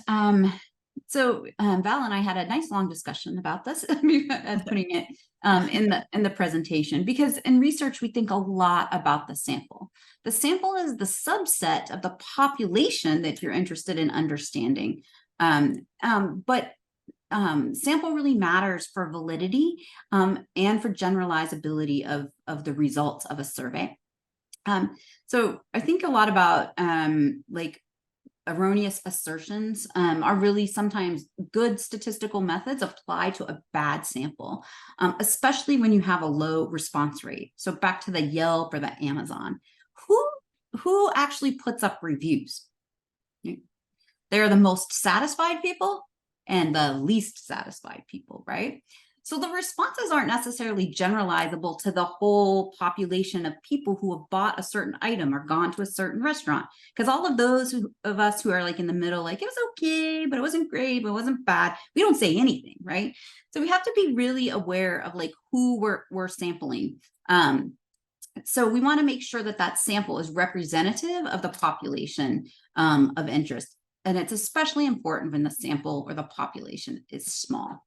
So Val and I had a nice long discussion about this as putting it in the presentation, because in research we think a lot about the sample. The sample is the subset of the population that you're interested in understanding, but sample really matters for validity and for generalizability of the results of a survey. So I think a lot about like erroneous assertions are really sometimes good statistical methods apply to a bad sample, especially when you have a low response rate. So back to the Yelp or the Amazon, who actually puts up reviews? They're the most satisfied people and the least satisfied people, right? So the responses aren't necessarily generalizable to the whole population of people who have bought a certain item or gone to a certain restaurant. Because all of those of us who are like in the middle, like it was okay, but it wasn't great, but it wasn't bad, we don't say anything, right? So we have to be really aware of like who we're sampling. So we want to make sure that that sample is representative of the population of interest. And it's especially important when the sample or the population is small.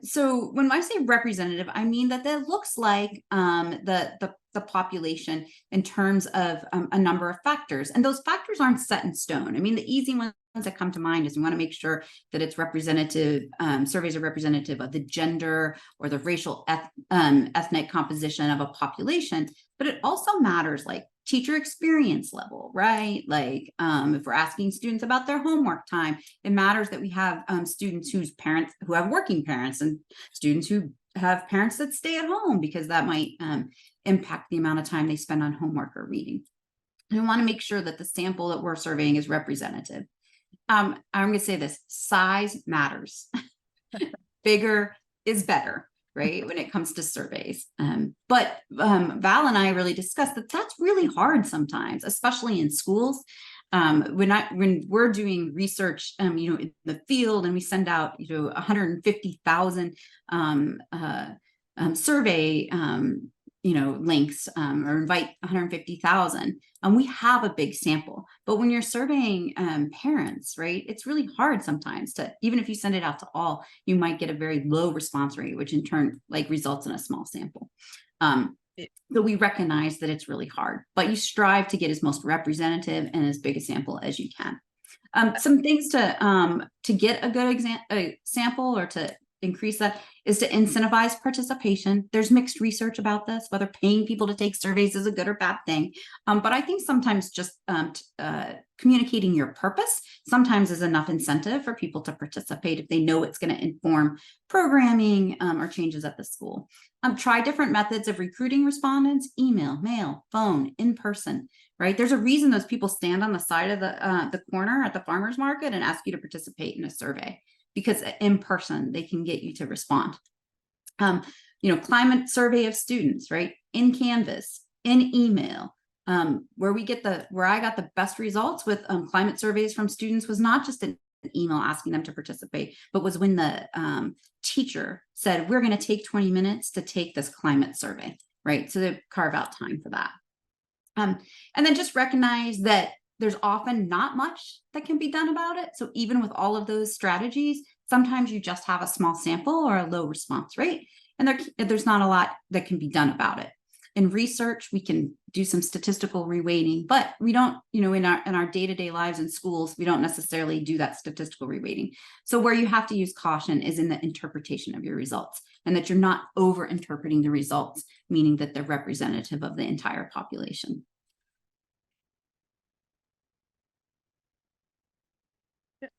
So when I say representative, I mean that looks like the population in terms of a number of factors. And those factors aren't set in stone. I mean, the easy ones that come to mind is we want to make sure that it's representative, surveys are representative of the gender or the racial ethnic composition of a population, but it also matters like teacher experience level, right? Like if we're asking students about their homework time, it matters that we have students who have working parents and students who have parents that stay at home, because that might impact the amount of time they spend on homework or reading. And we want to make sure that the sample that we're surveying is representative. I'm going to say this: size matters. Bigger is better, right, when it comes to surveys. But Val and I really discussed that that's really hard sometimes, especially in schools. When we're doing research, in the field, and we send out, 150,000 survey, links, or invite 150,000, and we have a big sample. But when you're surveying parents, right, it's really hard sometimes to, even if you send it out to all, you might get a very low response rate, which in turn results in a small sample. So we recognize that it's really hard, but you strive to get as most representative and as big a sample as you can. Some things to get a good sample, or to increase that, is to incentivize participation. There's mixed research about this, whether paying people to take surveys is a good or bad thing. But I think sometimes just communicating your purpose sometimes is enough incentive for people to participate if they know it's going to inform programming or changes at the school. Try different methods of recruiting respondents: email, mail, phone, in person, right? There's a reason those people stand on the side of the corner at the farmer's market and ask you to participate in a survey, because in person they can get you to respond. Climate survey of students, right? In Canvas, in email. Where I got the best results with climate surveys from students was not just an email asking them to participate, but was when the teacher said, we're going to take 20 minutes to take this climate survey, right? So they carve out time for that. And then just recognize that there's often not much that can be done about it. So even with all of those strategies, sometimes you just have a small sample or a low response rate, and there's not a lot that can be done about it. In research, we can do some statistical reweighting, but we don't, in our day-to-day lives in schools, we don't necessarily do that statistical reweighting. So where you have to use caution is in the interpretation of your results, and that you're not over-interpreting the results, meaning that they're representative of the entire population.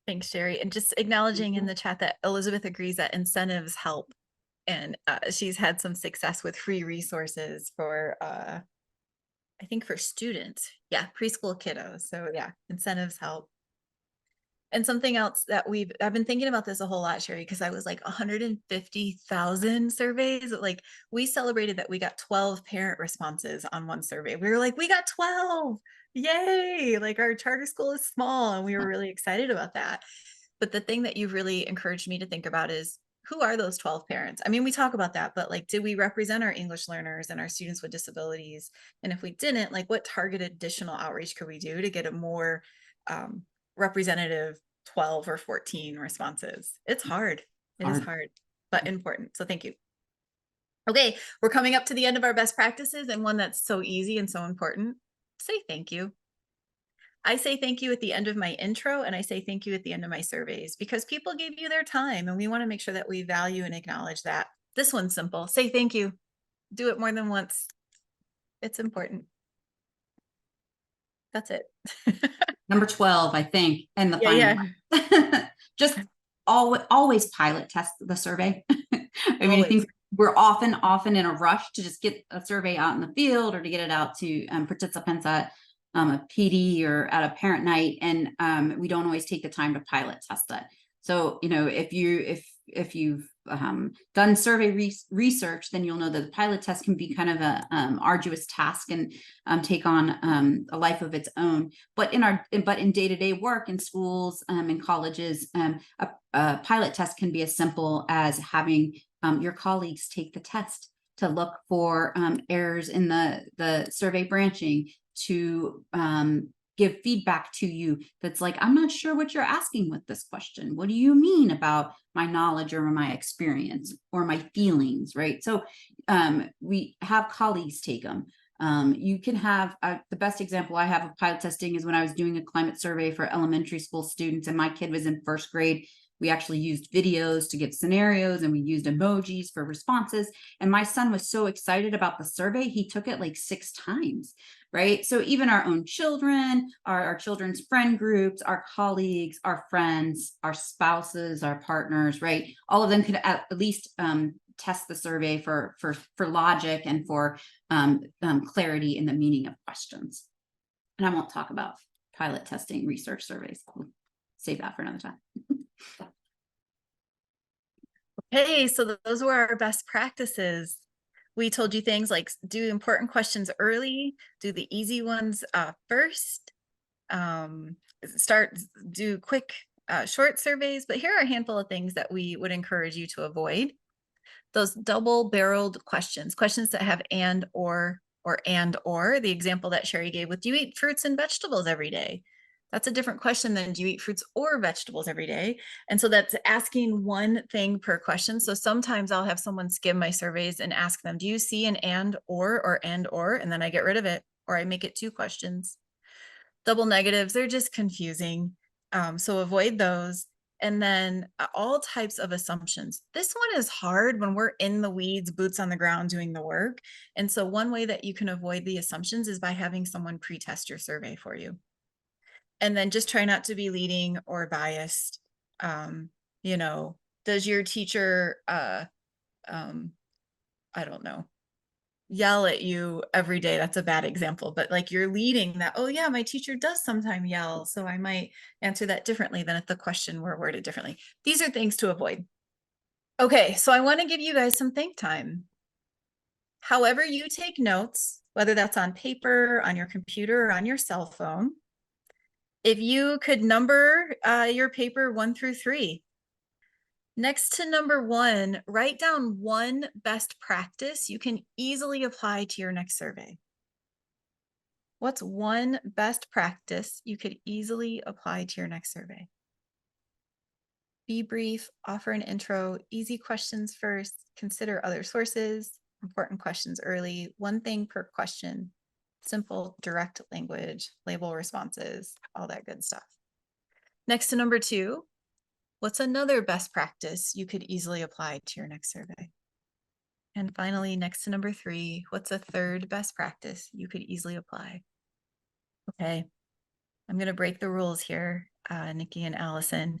Thanks, Sherry. And just acknowledging in the chat that Elizabeth agrees that incentives help. And she's had some success with free resources for, I think, for students. Yeah, preschool kiddos. So yeah, incentives help. And something else that I've been thinking about this a whole lot, Sherry, because I was like 150,000 surveys. Like, we celebrated that we got 12 parent responses on one survey. We were like, we got 12. Yay. Like, our charter school is small, and we were really excited about that. But the thing that you've really encouraged me to think about is, who are those 12 parents? I mean, we talk about that, but like, did we represent our English learners and our students with disabilities? And if we didn't, like, what targeted additional outreach could we do to get a more representative 12 or 14 responses? It's hard. It is hard, but important. So thank you. Okay, we're coming up to the end of our best practices, and one that's so easy and so important: say thank you. I say thank you at the end of my intro, and I say thank you at the end of my surveys, because people gave you their time, and we want to make sure that we value and acknowledge that. This one's simple: say thank you. Do it more than once. It's important. That's it.
Number 12, I think, and the final
one.
Just always pilot test the survey. I mean, I think we're often in a rush to just get a survey out in the field, or to get it out to participants at a PD or at a parent night, and we don't always take the time to pilot test it. So, if you've done survey research, then you'll know that the pilot test can be kind of a arduous task and take on a life of its own. But in day-to-day work in schools and colleges, a pilot test can be as simple as having your colleagues take the test to look for errors in the survey branching, to give feedback to you that's like, I'm not sure what you're asking with this question. What do you mean about my knowledge or my experience or my feelings, right? So we have colleagues take them. You can have the best example I have of pilot testing is when I was doing a climate survey for elementary school students and my kid was in first grade. We actually used videos to give scenarios and we used emojis for responses. And my son was so excited about the survey, he took it like 6 times, right? So even our own children, our children's friend groups, our colleagues, our friends, our spouses, our partners, right? All of them could at least test the survey for logic and for clarity in the meaning of questions. And I won't talk about pilot testing research surveys. We'll save that for another time.
Hey, so those were our best practices. We told you things like do important questions early, do the easy ones first, do quick, short surveys. But here are a handful of things that we would encourage you to avoid. Those double-barreled questions that have and or, the example that Sherry gave with, do you eat fruits and vegetables every day? That's a different question than do you eat fruits or vegetables every day? And so that's asking one thing per question. So sometimes I'll have someone skim my surveys and ask them, do you see an and or, and then I get rid of it, or I make it 2 questions. Double negatives, they're just confusing. So avoid those. And then all types of assumptions. This one is hard when we're in the weeds, boots on the ground doing the work. And so one way that you can avoid the assumptions is by having someone pre-test your survey for you. And then just try not to be leading or biased. You know, does your teacher, I don't know, yell at you every day? That's a bad example, but like you're leading that, oh yeah, my teacher does sometimes yell, so I might answer that differently than if the question were worded differently. These are things to avoid. Okay, so I want to give you guys some think time. However you take notes, whether that's on paper, on your computer, or on your cell phone, if you could number your paper 1 through 3. Next to number 1, write down one best practice you can easily apply to your next survey. What's one best practice you could easily apply to your next survey? Be brief, offer an intro, easy questions first, consider other sources, important questions early, one thing per question, simple, direct language, label responses, all that good stuff. Next to number 2, what's another best practice you could easily apply to your next survey? And finally, next to number 3, what's a third best practice you could easily apply? Okay, I'm going to break the rules here, Nikki and Allison.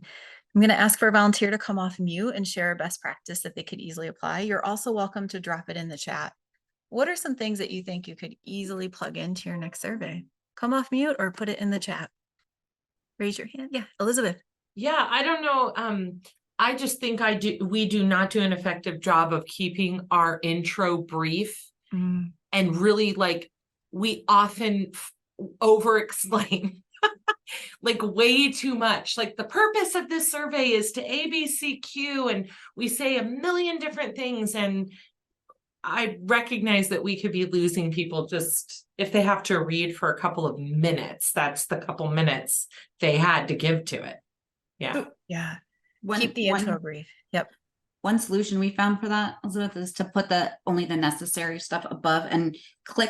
I'm going to ask for a volunteer to come off mute and share a best practice that they could easily apply. You're also welcome to drop it in the chat. What are some things that you think you could easily plug into your next survey? Come off mute or put it in the chat. Raise your hand. Yeah, Elizabeth.
Yeah, I don't know. I just think we do not do an effective job of keeping our intro brief and really like we often over explain like way too much. Like the purpose of this survey is to ABCQ and we say a million different things. And I recognize that we could be losing people just if they have to read for a couple of minutes. That's the couple minutes they had to give to it. Yeah.
Yeah. Keep the intro brief. Yep.
One solution we found for that, Elizabeth, is to put only the necessary stuff above and put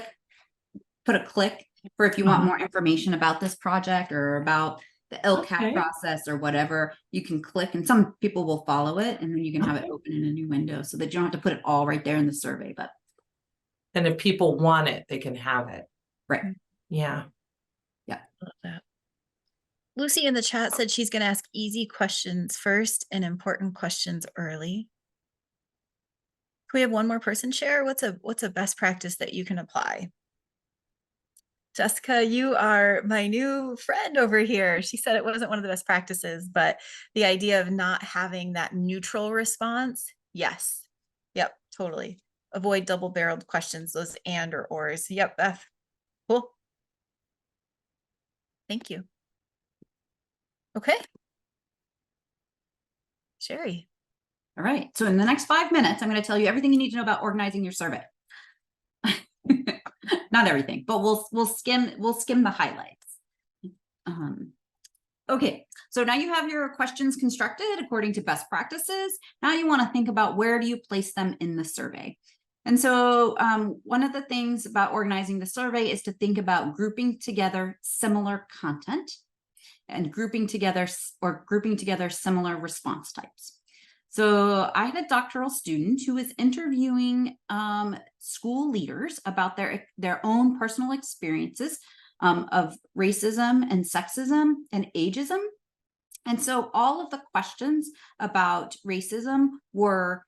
a click for if you want more information about this project or about the LCAT process or whatever, you can click and some people will follow it and then you can have it open in a new window so that you don't have to put it all right there in the survey. But
and if people want it, they can have it.
Right.
Yeah.
Yeah. Love that. Lucy in the chat said she's going to ask easy questions first and important questions early. Can we have one more person share? What's a best practice that you can apply? Jessica, you are my new friend over here. She said it wasn't one of the best practices, but the idea of not having that neutral response, yes. Yep, totally. Avoid double-barreled questions, those and or ors. Yep, Beth. Cool. Thank you. Okay. Sherry.
All right. So in the next 5 minutes, I'm going to tell you everything you need to know about organizing your survey. Not everything, but we'll skim the highlights. Okay, so now you have your questions constructed according to best practices. Now you want to think about where do you place them in the survey. And so one of the things about organizing the survey is to think about grouping together similar content and grouping together similar response types. So I had a doctoral student who was interviewing school leaders about their own personal experiences of racism and sexism and ageism. And so all of the questions about racism were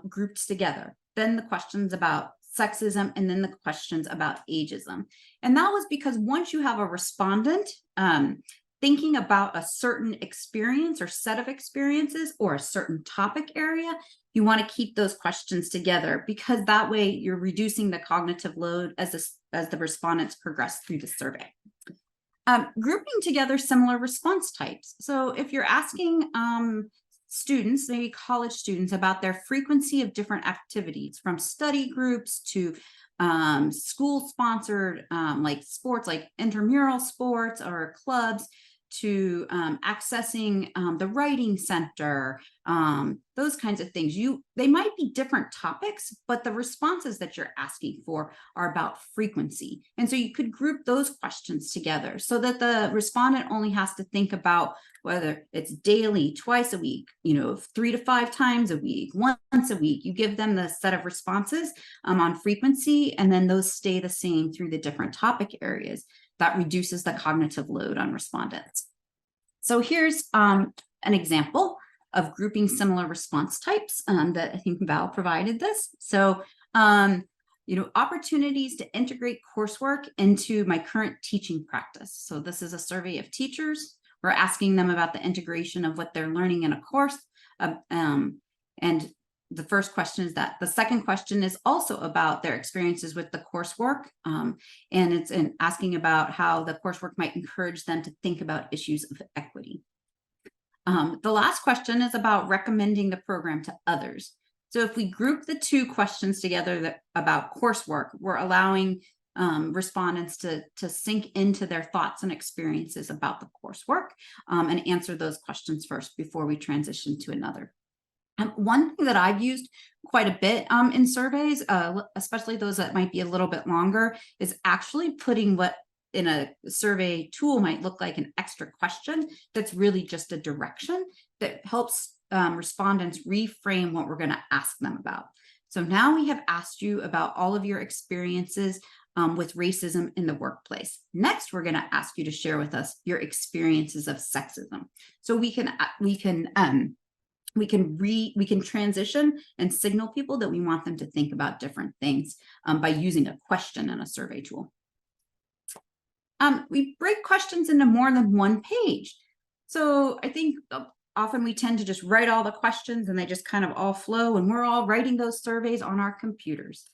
grouped together. Then the questions about sexism, and then the questions about ageism. And that was because once you have a respondent thinking about a certain experience or set of experiences or a certain topic area, you want to keep those questions together, because that way you're reducing the cognitive load as the respondents progress through the survey. Grouping together similar response types. So if you're asking students, maybe college students, about their frequency of different activities, from study groups to school-sponsored like sports, like intramural sports or clubs, to accessing the writing center, those kinds of things. They might be different topics, but the responses that you're asking for are about frequency. And so you could group those questions together so that the respondent only has to think about whether it's daily, twice a week, 3 to 5 times a week, once a week. You give them the set of responses on frequency, and then those stay the same through the different topic areas. That reduces the cognitive load on respondents. So here's an example of grouping similar response types that I think Val provided this. So, opportunities to integrate coursework into my current teaching practice. So this is a survey of teachers. We're asking them about the integration of what they're learning in a course. And the first question is that. The second question is also about their experiences with the coursework. And it's asking about how the coursework might encourage them to think about issues of equity. The last question is about recommending the program to others. So if we group the two questions together about coursework, we're allowing respondents to sink into their thoughts and experiences about the coursework and answer those questions first before we transition to another. One thing that I've used quite a bit in surveys, especially those that might be a little bit longer, is actually putting what in a survey tool might look like an extra question that's really just a direction that helps respondents reframe what we're going to ask them about. So now we have asked you about all of your experiences with racism in the workplace. Next, we're going to ask you to share with us your experiences of sexism. So we can transition and signal people that we want them to think about different things by using a question in a survey tool. We break questions into more than one page. So I think often we tend to just write all the questions and they just kind of all flow, and we're all writing those surveys on our computers.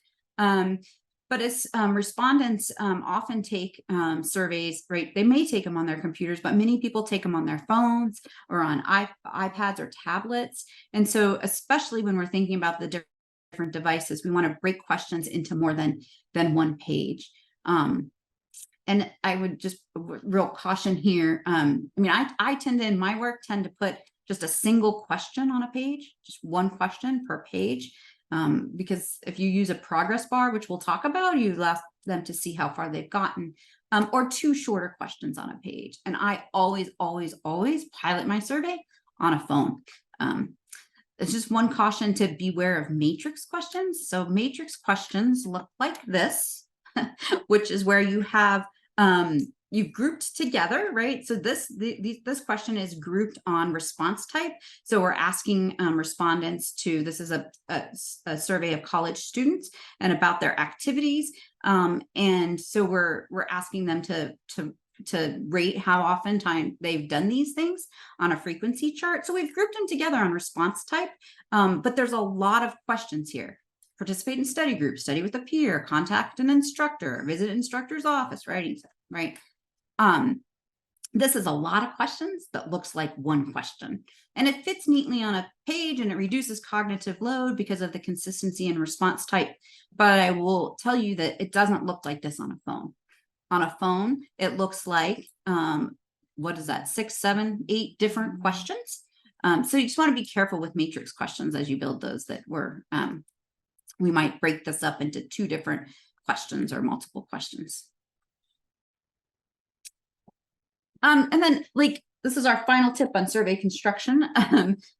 But as respondents often take surveys, right? They may take them on their computers, but many people take them on their phones or on iPads or tablets. And so especially when we're thinking about the different devices, we want to break questions into more than one page. And I would just real caution here. I tend to, in my work, tend to put just a single question on a page, just one question per page. Because if you use a progress bar, which we'll talk about, you allow them to see how far they've gotten, or 2 shorter questions on a page. And I always pilot my survey on a phone. It's just one caution to beware of matrix questions. So matrix questions look like this, which is where you have you've grouped together, right? So this question is grouped on response type. So we're asking respondents to, this is a survey of college students and about their activities. And so we're asking them to rate how often they've done these things on a frequency chart. So we've grouped them together on response type, but there's a lot of questions here. Participate in study groups, study with a peer, contact an instructor, visit instructor's office, writing, right? This is a lot of questions that looks like one question, and it fits neatly on a page, and it reduces cognitive load because of the consistency and response type. But I will tell you that it doesn't look like this on a phone. On a phone, it looks like, what is that? 6, 7, 8 different questions. So you just want to be careful with matrix questions as you build those, that we might break this up into 2 different questions or multiple questions. And then, like, this is our final tip on survey construction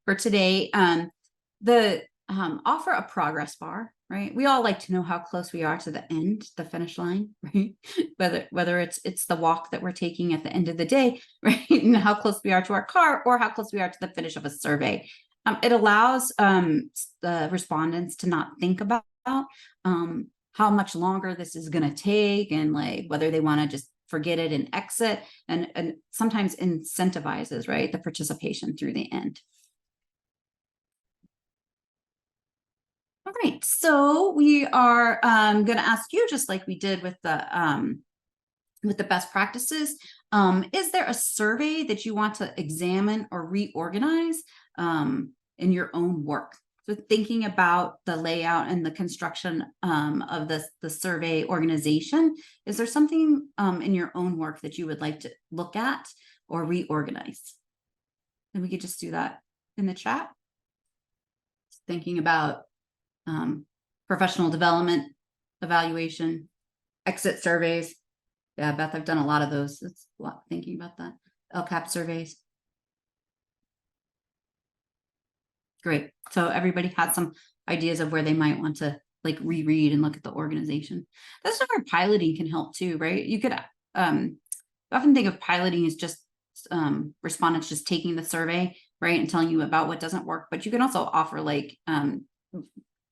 for today. Offer a progress bar, right? We all like to know how close we are to the end, the finish line, right? Whether it's the walk that we're taking at the end of the day, right? And how close we are to our car, or how close we are to the finish of a survey. It allows the respondents to not think about how much longer this is going to take, and like whether they want to just forget it and exit, and sometimes incentivizes, right, the participation through the end. All right, so we are going to ask you, just like we did with the best practices, is there a survey that you want to examine or reorganize in your own work? So thinking about the layout and the construction of the survey organization, is there something in your own work that you would like to look at or reorganize? And we could just do that in the chat. Thinking about professional development, evaluation, exit surveys. Yeah, Beth, I've done a lot of those. It's a lot thinking about that. LCAP surveys. Great. So everybody had some ideas of where they might want to like reread and look at the organization. That's where piloting can help too, right? You could often think of piloting as just respondents just taking the survey, right, and telling you about what doesn't work. But you can also offer like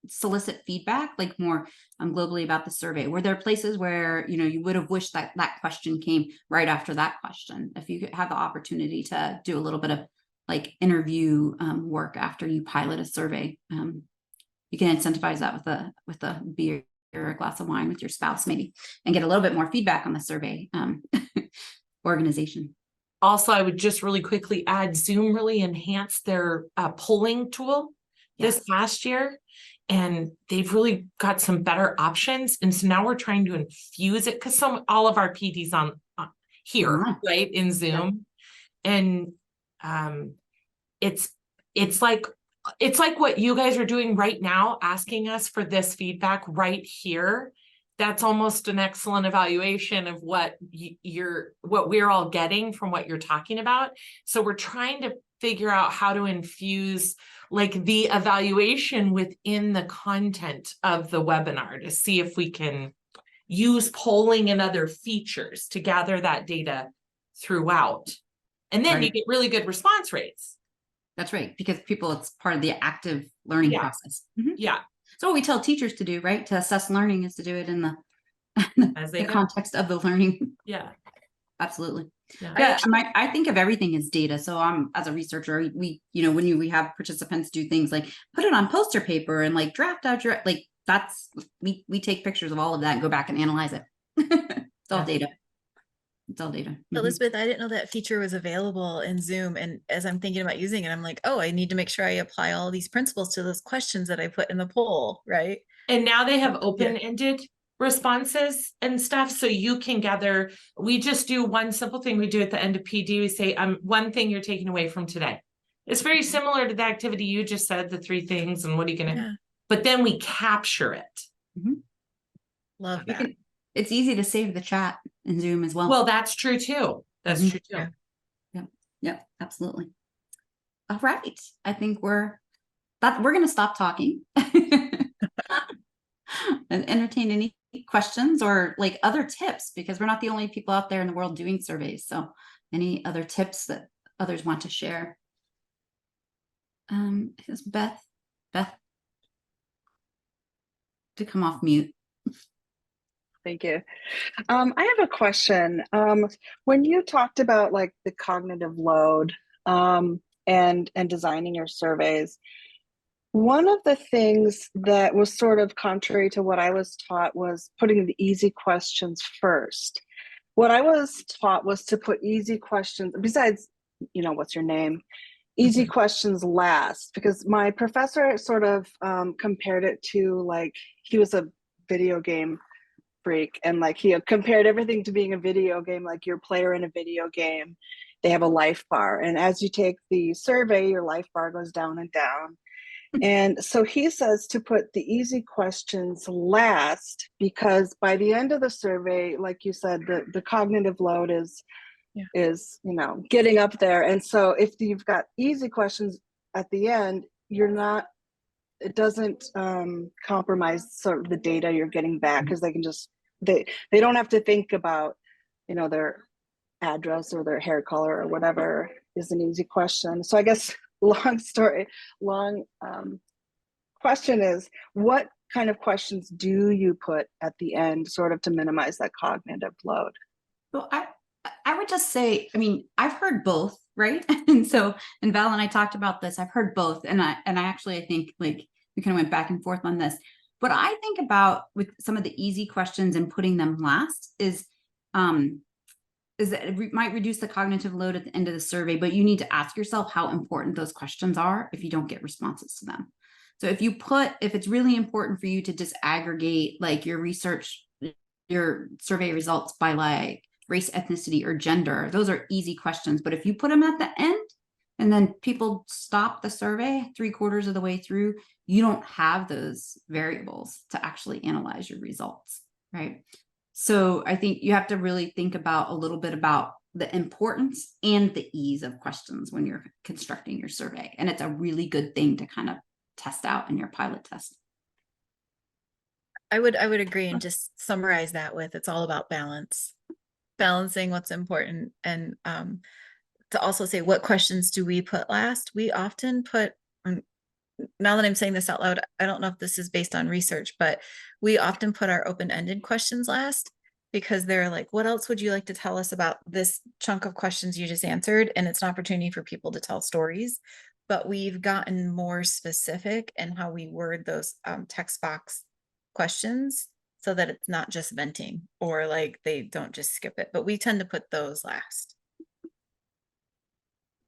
solicit feedback, like more globally about the survey. Were there places where you would have wished that question came right after that question? If you could have the opportunity to do a little bit of like interview work after you pilot a survey, you can incentivize that with a beer or a glass of wine with your spouse maybe, and get a little bit more feedback on the survey organization.
Also, I would just really quickly add, Zoom really enhanced their polling tool this past year, and they've really got some better options. And so now we're trying to infuse it, because all of our PDs on here, right, in Zoom, and it's like what you guys are doing right now, asking us for this feedback right here. That's almost an excellent evaluation of what we're all getting from what you're talking about. So we're trying to figure out how to infuse like the evaluation within the content of the webinar, to see if we can use polling and other features to gather that data throughout. And then you get really good response rates.
That's right, because it's part of the active learning process.
Yeah.
So what we tell teachers to do, right, to assess learning, is to do it in the context of the learning.
Yeah.
Absolutely.
Yeah.
I think of everything as data. So as a researcher, we we have participants do things like put it on poster paper and like draft out your, like we take pictures of all of that and go back and analyze it. It's all data. It's all data.
Elizabeth, I didn't know that feature was available in Zoom. And as I'm thinking about using it, I'm like, oh, I need to make sure I apply all these principles to those questions that I put in the poll, right?
And now they have open-ended responses and stuff. So you can gather, we just do one simple thing we do at the end of PD. We say, one thing you're taking away from today. It's very similar to the activity you just said, the 3 things and what are you going to, but then we capture it.
Love that.
It's easy to save the chat in Zoom as well.
Well, that's true too. That's true too.
Yeah, absolutely. All right. I think we're going to stop talking and entertain any questions or like other tips, because we're not the only people out there in the world doing surveys. So any other tips that others want to share? Is Beth to come off mute.
Thank you. I have a question. When you talked about like the cognitive load and designing your surveys, one of the things that was sort of contrary to what I was taught was putting the easy questions first. What I was taught was to put easy questions, besides, you know, what's your name? Easy questions last, because my professor sort of compared it to like, he was a video game freak, and like he compared everything to being a video game, like you're a player in a video game. They have a life bar, and as you take the survey, your life bar goes down and down. And so he says to put the easy questions last, because by the end of the survey, like you said, the cognitive load is, you know, getting up there. And so if you've got easy questions at the end, you're not, it doesn't compromise sort of the data you're getting back, because they can just, they don't have to think about, you know, their address or their hair color or whatever is an easy question. So I guess long question is, what kind of questions do you put at the end sort of to minimize that cognitive load?
So I would just say, I mean, I've heard both, right? And so, and Val and I talked about this, I've heard both. And I actually, I think like we kind of went back and forth on this. What I think about with some of the easy questions and putting them last is that it might reduce the cognitive load at the end of the survey, but you need to ask yourself how important those questions are if you don't get responses to them. So if it's really important for you to disaggregate like your research, your survey results by like race, ethnicity, or gender, those are easy questions. But if you put them at the end and then people stop the survey 3/4 of the way through, you don't have those variables to actually analyze your results, right? So I think you have to really think about a little bit about the importance and the ease of questions when you're constructing your survey. And it's a really good thing to kind of test out in your pilot test.
I would agree and just summarize that with, it's all about balance, balancing what's important. And to also say, what questions do we put last? We often put, now that I'm saying this out loud, I don't know if this is based on research, but we often put our open-ended questions last, because they're like, what else would you like to tell us about this chunk of questions you just answered? And it's an opportunity for people to tell stories. But we've gotten more specific in how we word those text box questions, so that it's not just venting or like they don't just skip it, but we tend to put those last.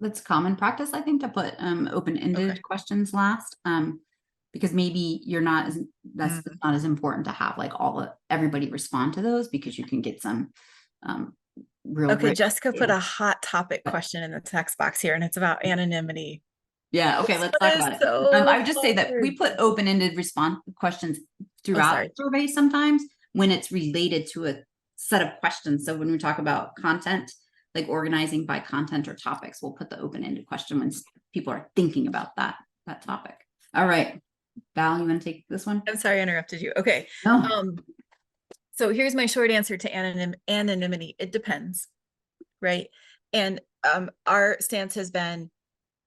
That's common practice, I think, to put open-ended questions last, because maybe you're not as, that's not as important to have like everybody respond to those, because you can get some real.
Okay, Jessica put a hot topic question in the text box here, and it's about anonymity.
Yeah, okay, let's talk about it. I would just say that we put open-ended response questions throughout the survey sometimes when it's related to a set of questions. So when we talk about content, like organizing by content or topics, we'll put the open-ended question when people are thinking about that topic. All right, Val, you want to take this one?
I'm sorry I interrupted you. Okay.
No.
So here's my short answer to anonymity. It depends, right? And our stance has been,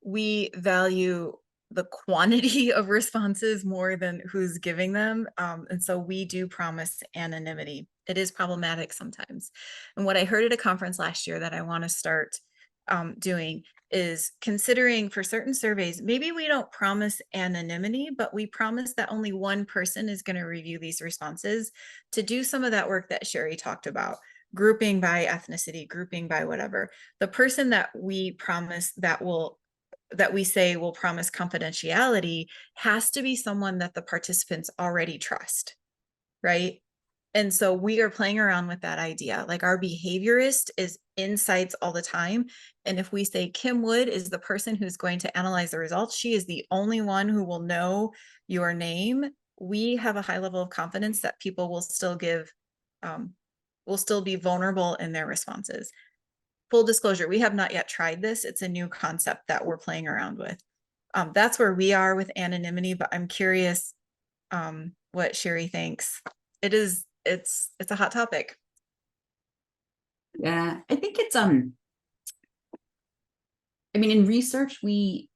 we value the quantity of responses more than who's giving them. And so we do promise anonymity. It is problematic sometimes. And what I heard at a conference last year that I want to start doing is considering for certain surveys, maybe we don't promise anonymity, but we promise that only one person is going to review these responses to do some of that work that Sherry talked about. Grouping by ethnicity, grouping by whatever. The person that we promise that we say will promise confidentiality has to be someone that the participants already trust, right? And so we are playing around with that idea. Like our behaviorist is insights all the time. And if we say Kim Wood is the person who's going to analyze the results, she is the only one who will know your name, we have a high level of confidence that people will still will still be vulnerable in their responses. Full disclosure, we have not yet tried this. It's a new concept that we're playing around with. That's where we are with anonymity, but I'm curious what Sherry thinks. It is it's a hot topic.
Yeah, I think it's I mean, in research, we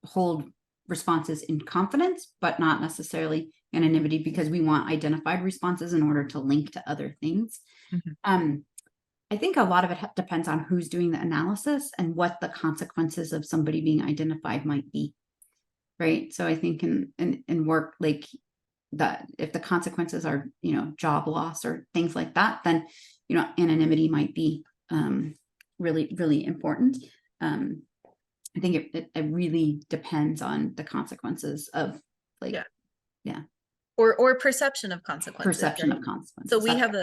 hold responses in confidence, but not necessarily anonymity, because we want identified responses in order to link to other things.
Mhm.
I think a lot of it depends on who's doing the analysis and what the consequences of somebody being identified might be. Right. So I think in work, like that, if the consequences are, you know, job loss or things like that, then, you know, anonymity might be really, really important. I think it really depends on the consequences of, like,
Yeah. Or perception of consequences.
perception
right?
of consequences.
So we
That's
have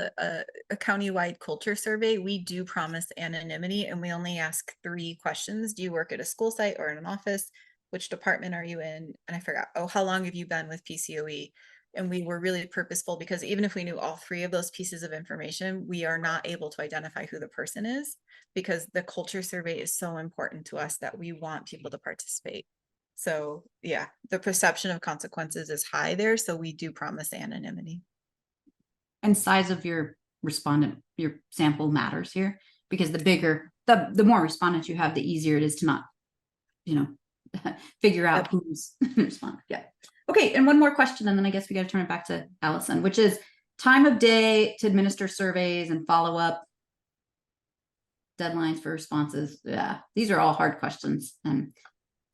a countywide culture survey. We do promise anonymity, and we only ask 3 questions. Do you work at a school site or in an office? Which department are you in? And I forgot, oh, how long have you been with PCOE? And we were really purposeful, because even if we knew all 3 of those pieces of information, we are not able to identify who the person is, because the culture survey is so important to us that we want people to participate. So yeah, the perception of consequences is high there. So we do promise anonymity.
and size of your respondent, your sample matters here, because the bigger, the more respondents you have, the easier it is to not, you know, figure out who's responding. Yeah. Okay. And one more question, and then I guess we got to turn it back to Allison, which is time of day to administer surveys and follow up, deadlines for responses. Yeah, these are all hard questions.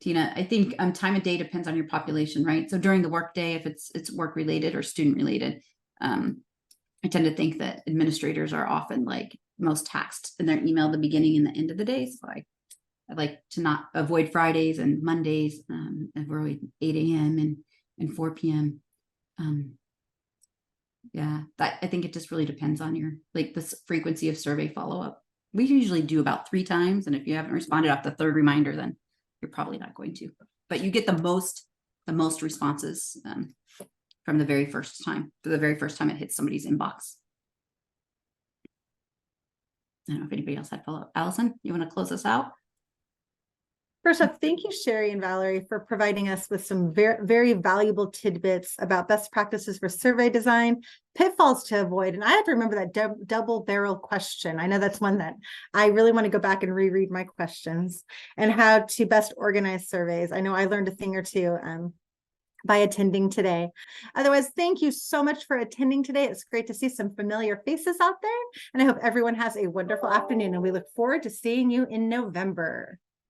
Tina, I think time of day depends on your population, right? So during the workday, if it's work related or student related, I tend to think that administrators are often like most taxed in their email at the beginning and the end of the day. So I like to not avoid Fridays and Mondays, avoid 8 a.m. and 4 p.m. Yeah, that, I think it just really depends on your, like, the frequency of survey follow-up. We usually do about 3 times. And if you haven't responded off the 3rd reminder, then you're probably not going to, but you get the most responses from the very first time, it hits somebody's inbox. I don't know if anybody else had follow-up. Allison, you want to close us out?
First off, thank you, Sherry and Valerie, for providing us with some very, very valuable tidbits about best practices for survey design, pitfalls to avoid. And I have to remember that double barrel question. I know that's one that I really want to go back and reread my questions, and how to best organize surveys. I know I learned a thing or two by attending today. Otherwise, thank you so much for attending today. It's great to see some familiar faces out there, and I hope everyone has a wonderful afternoon, and we look forward to seeing you in November.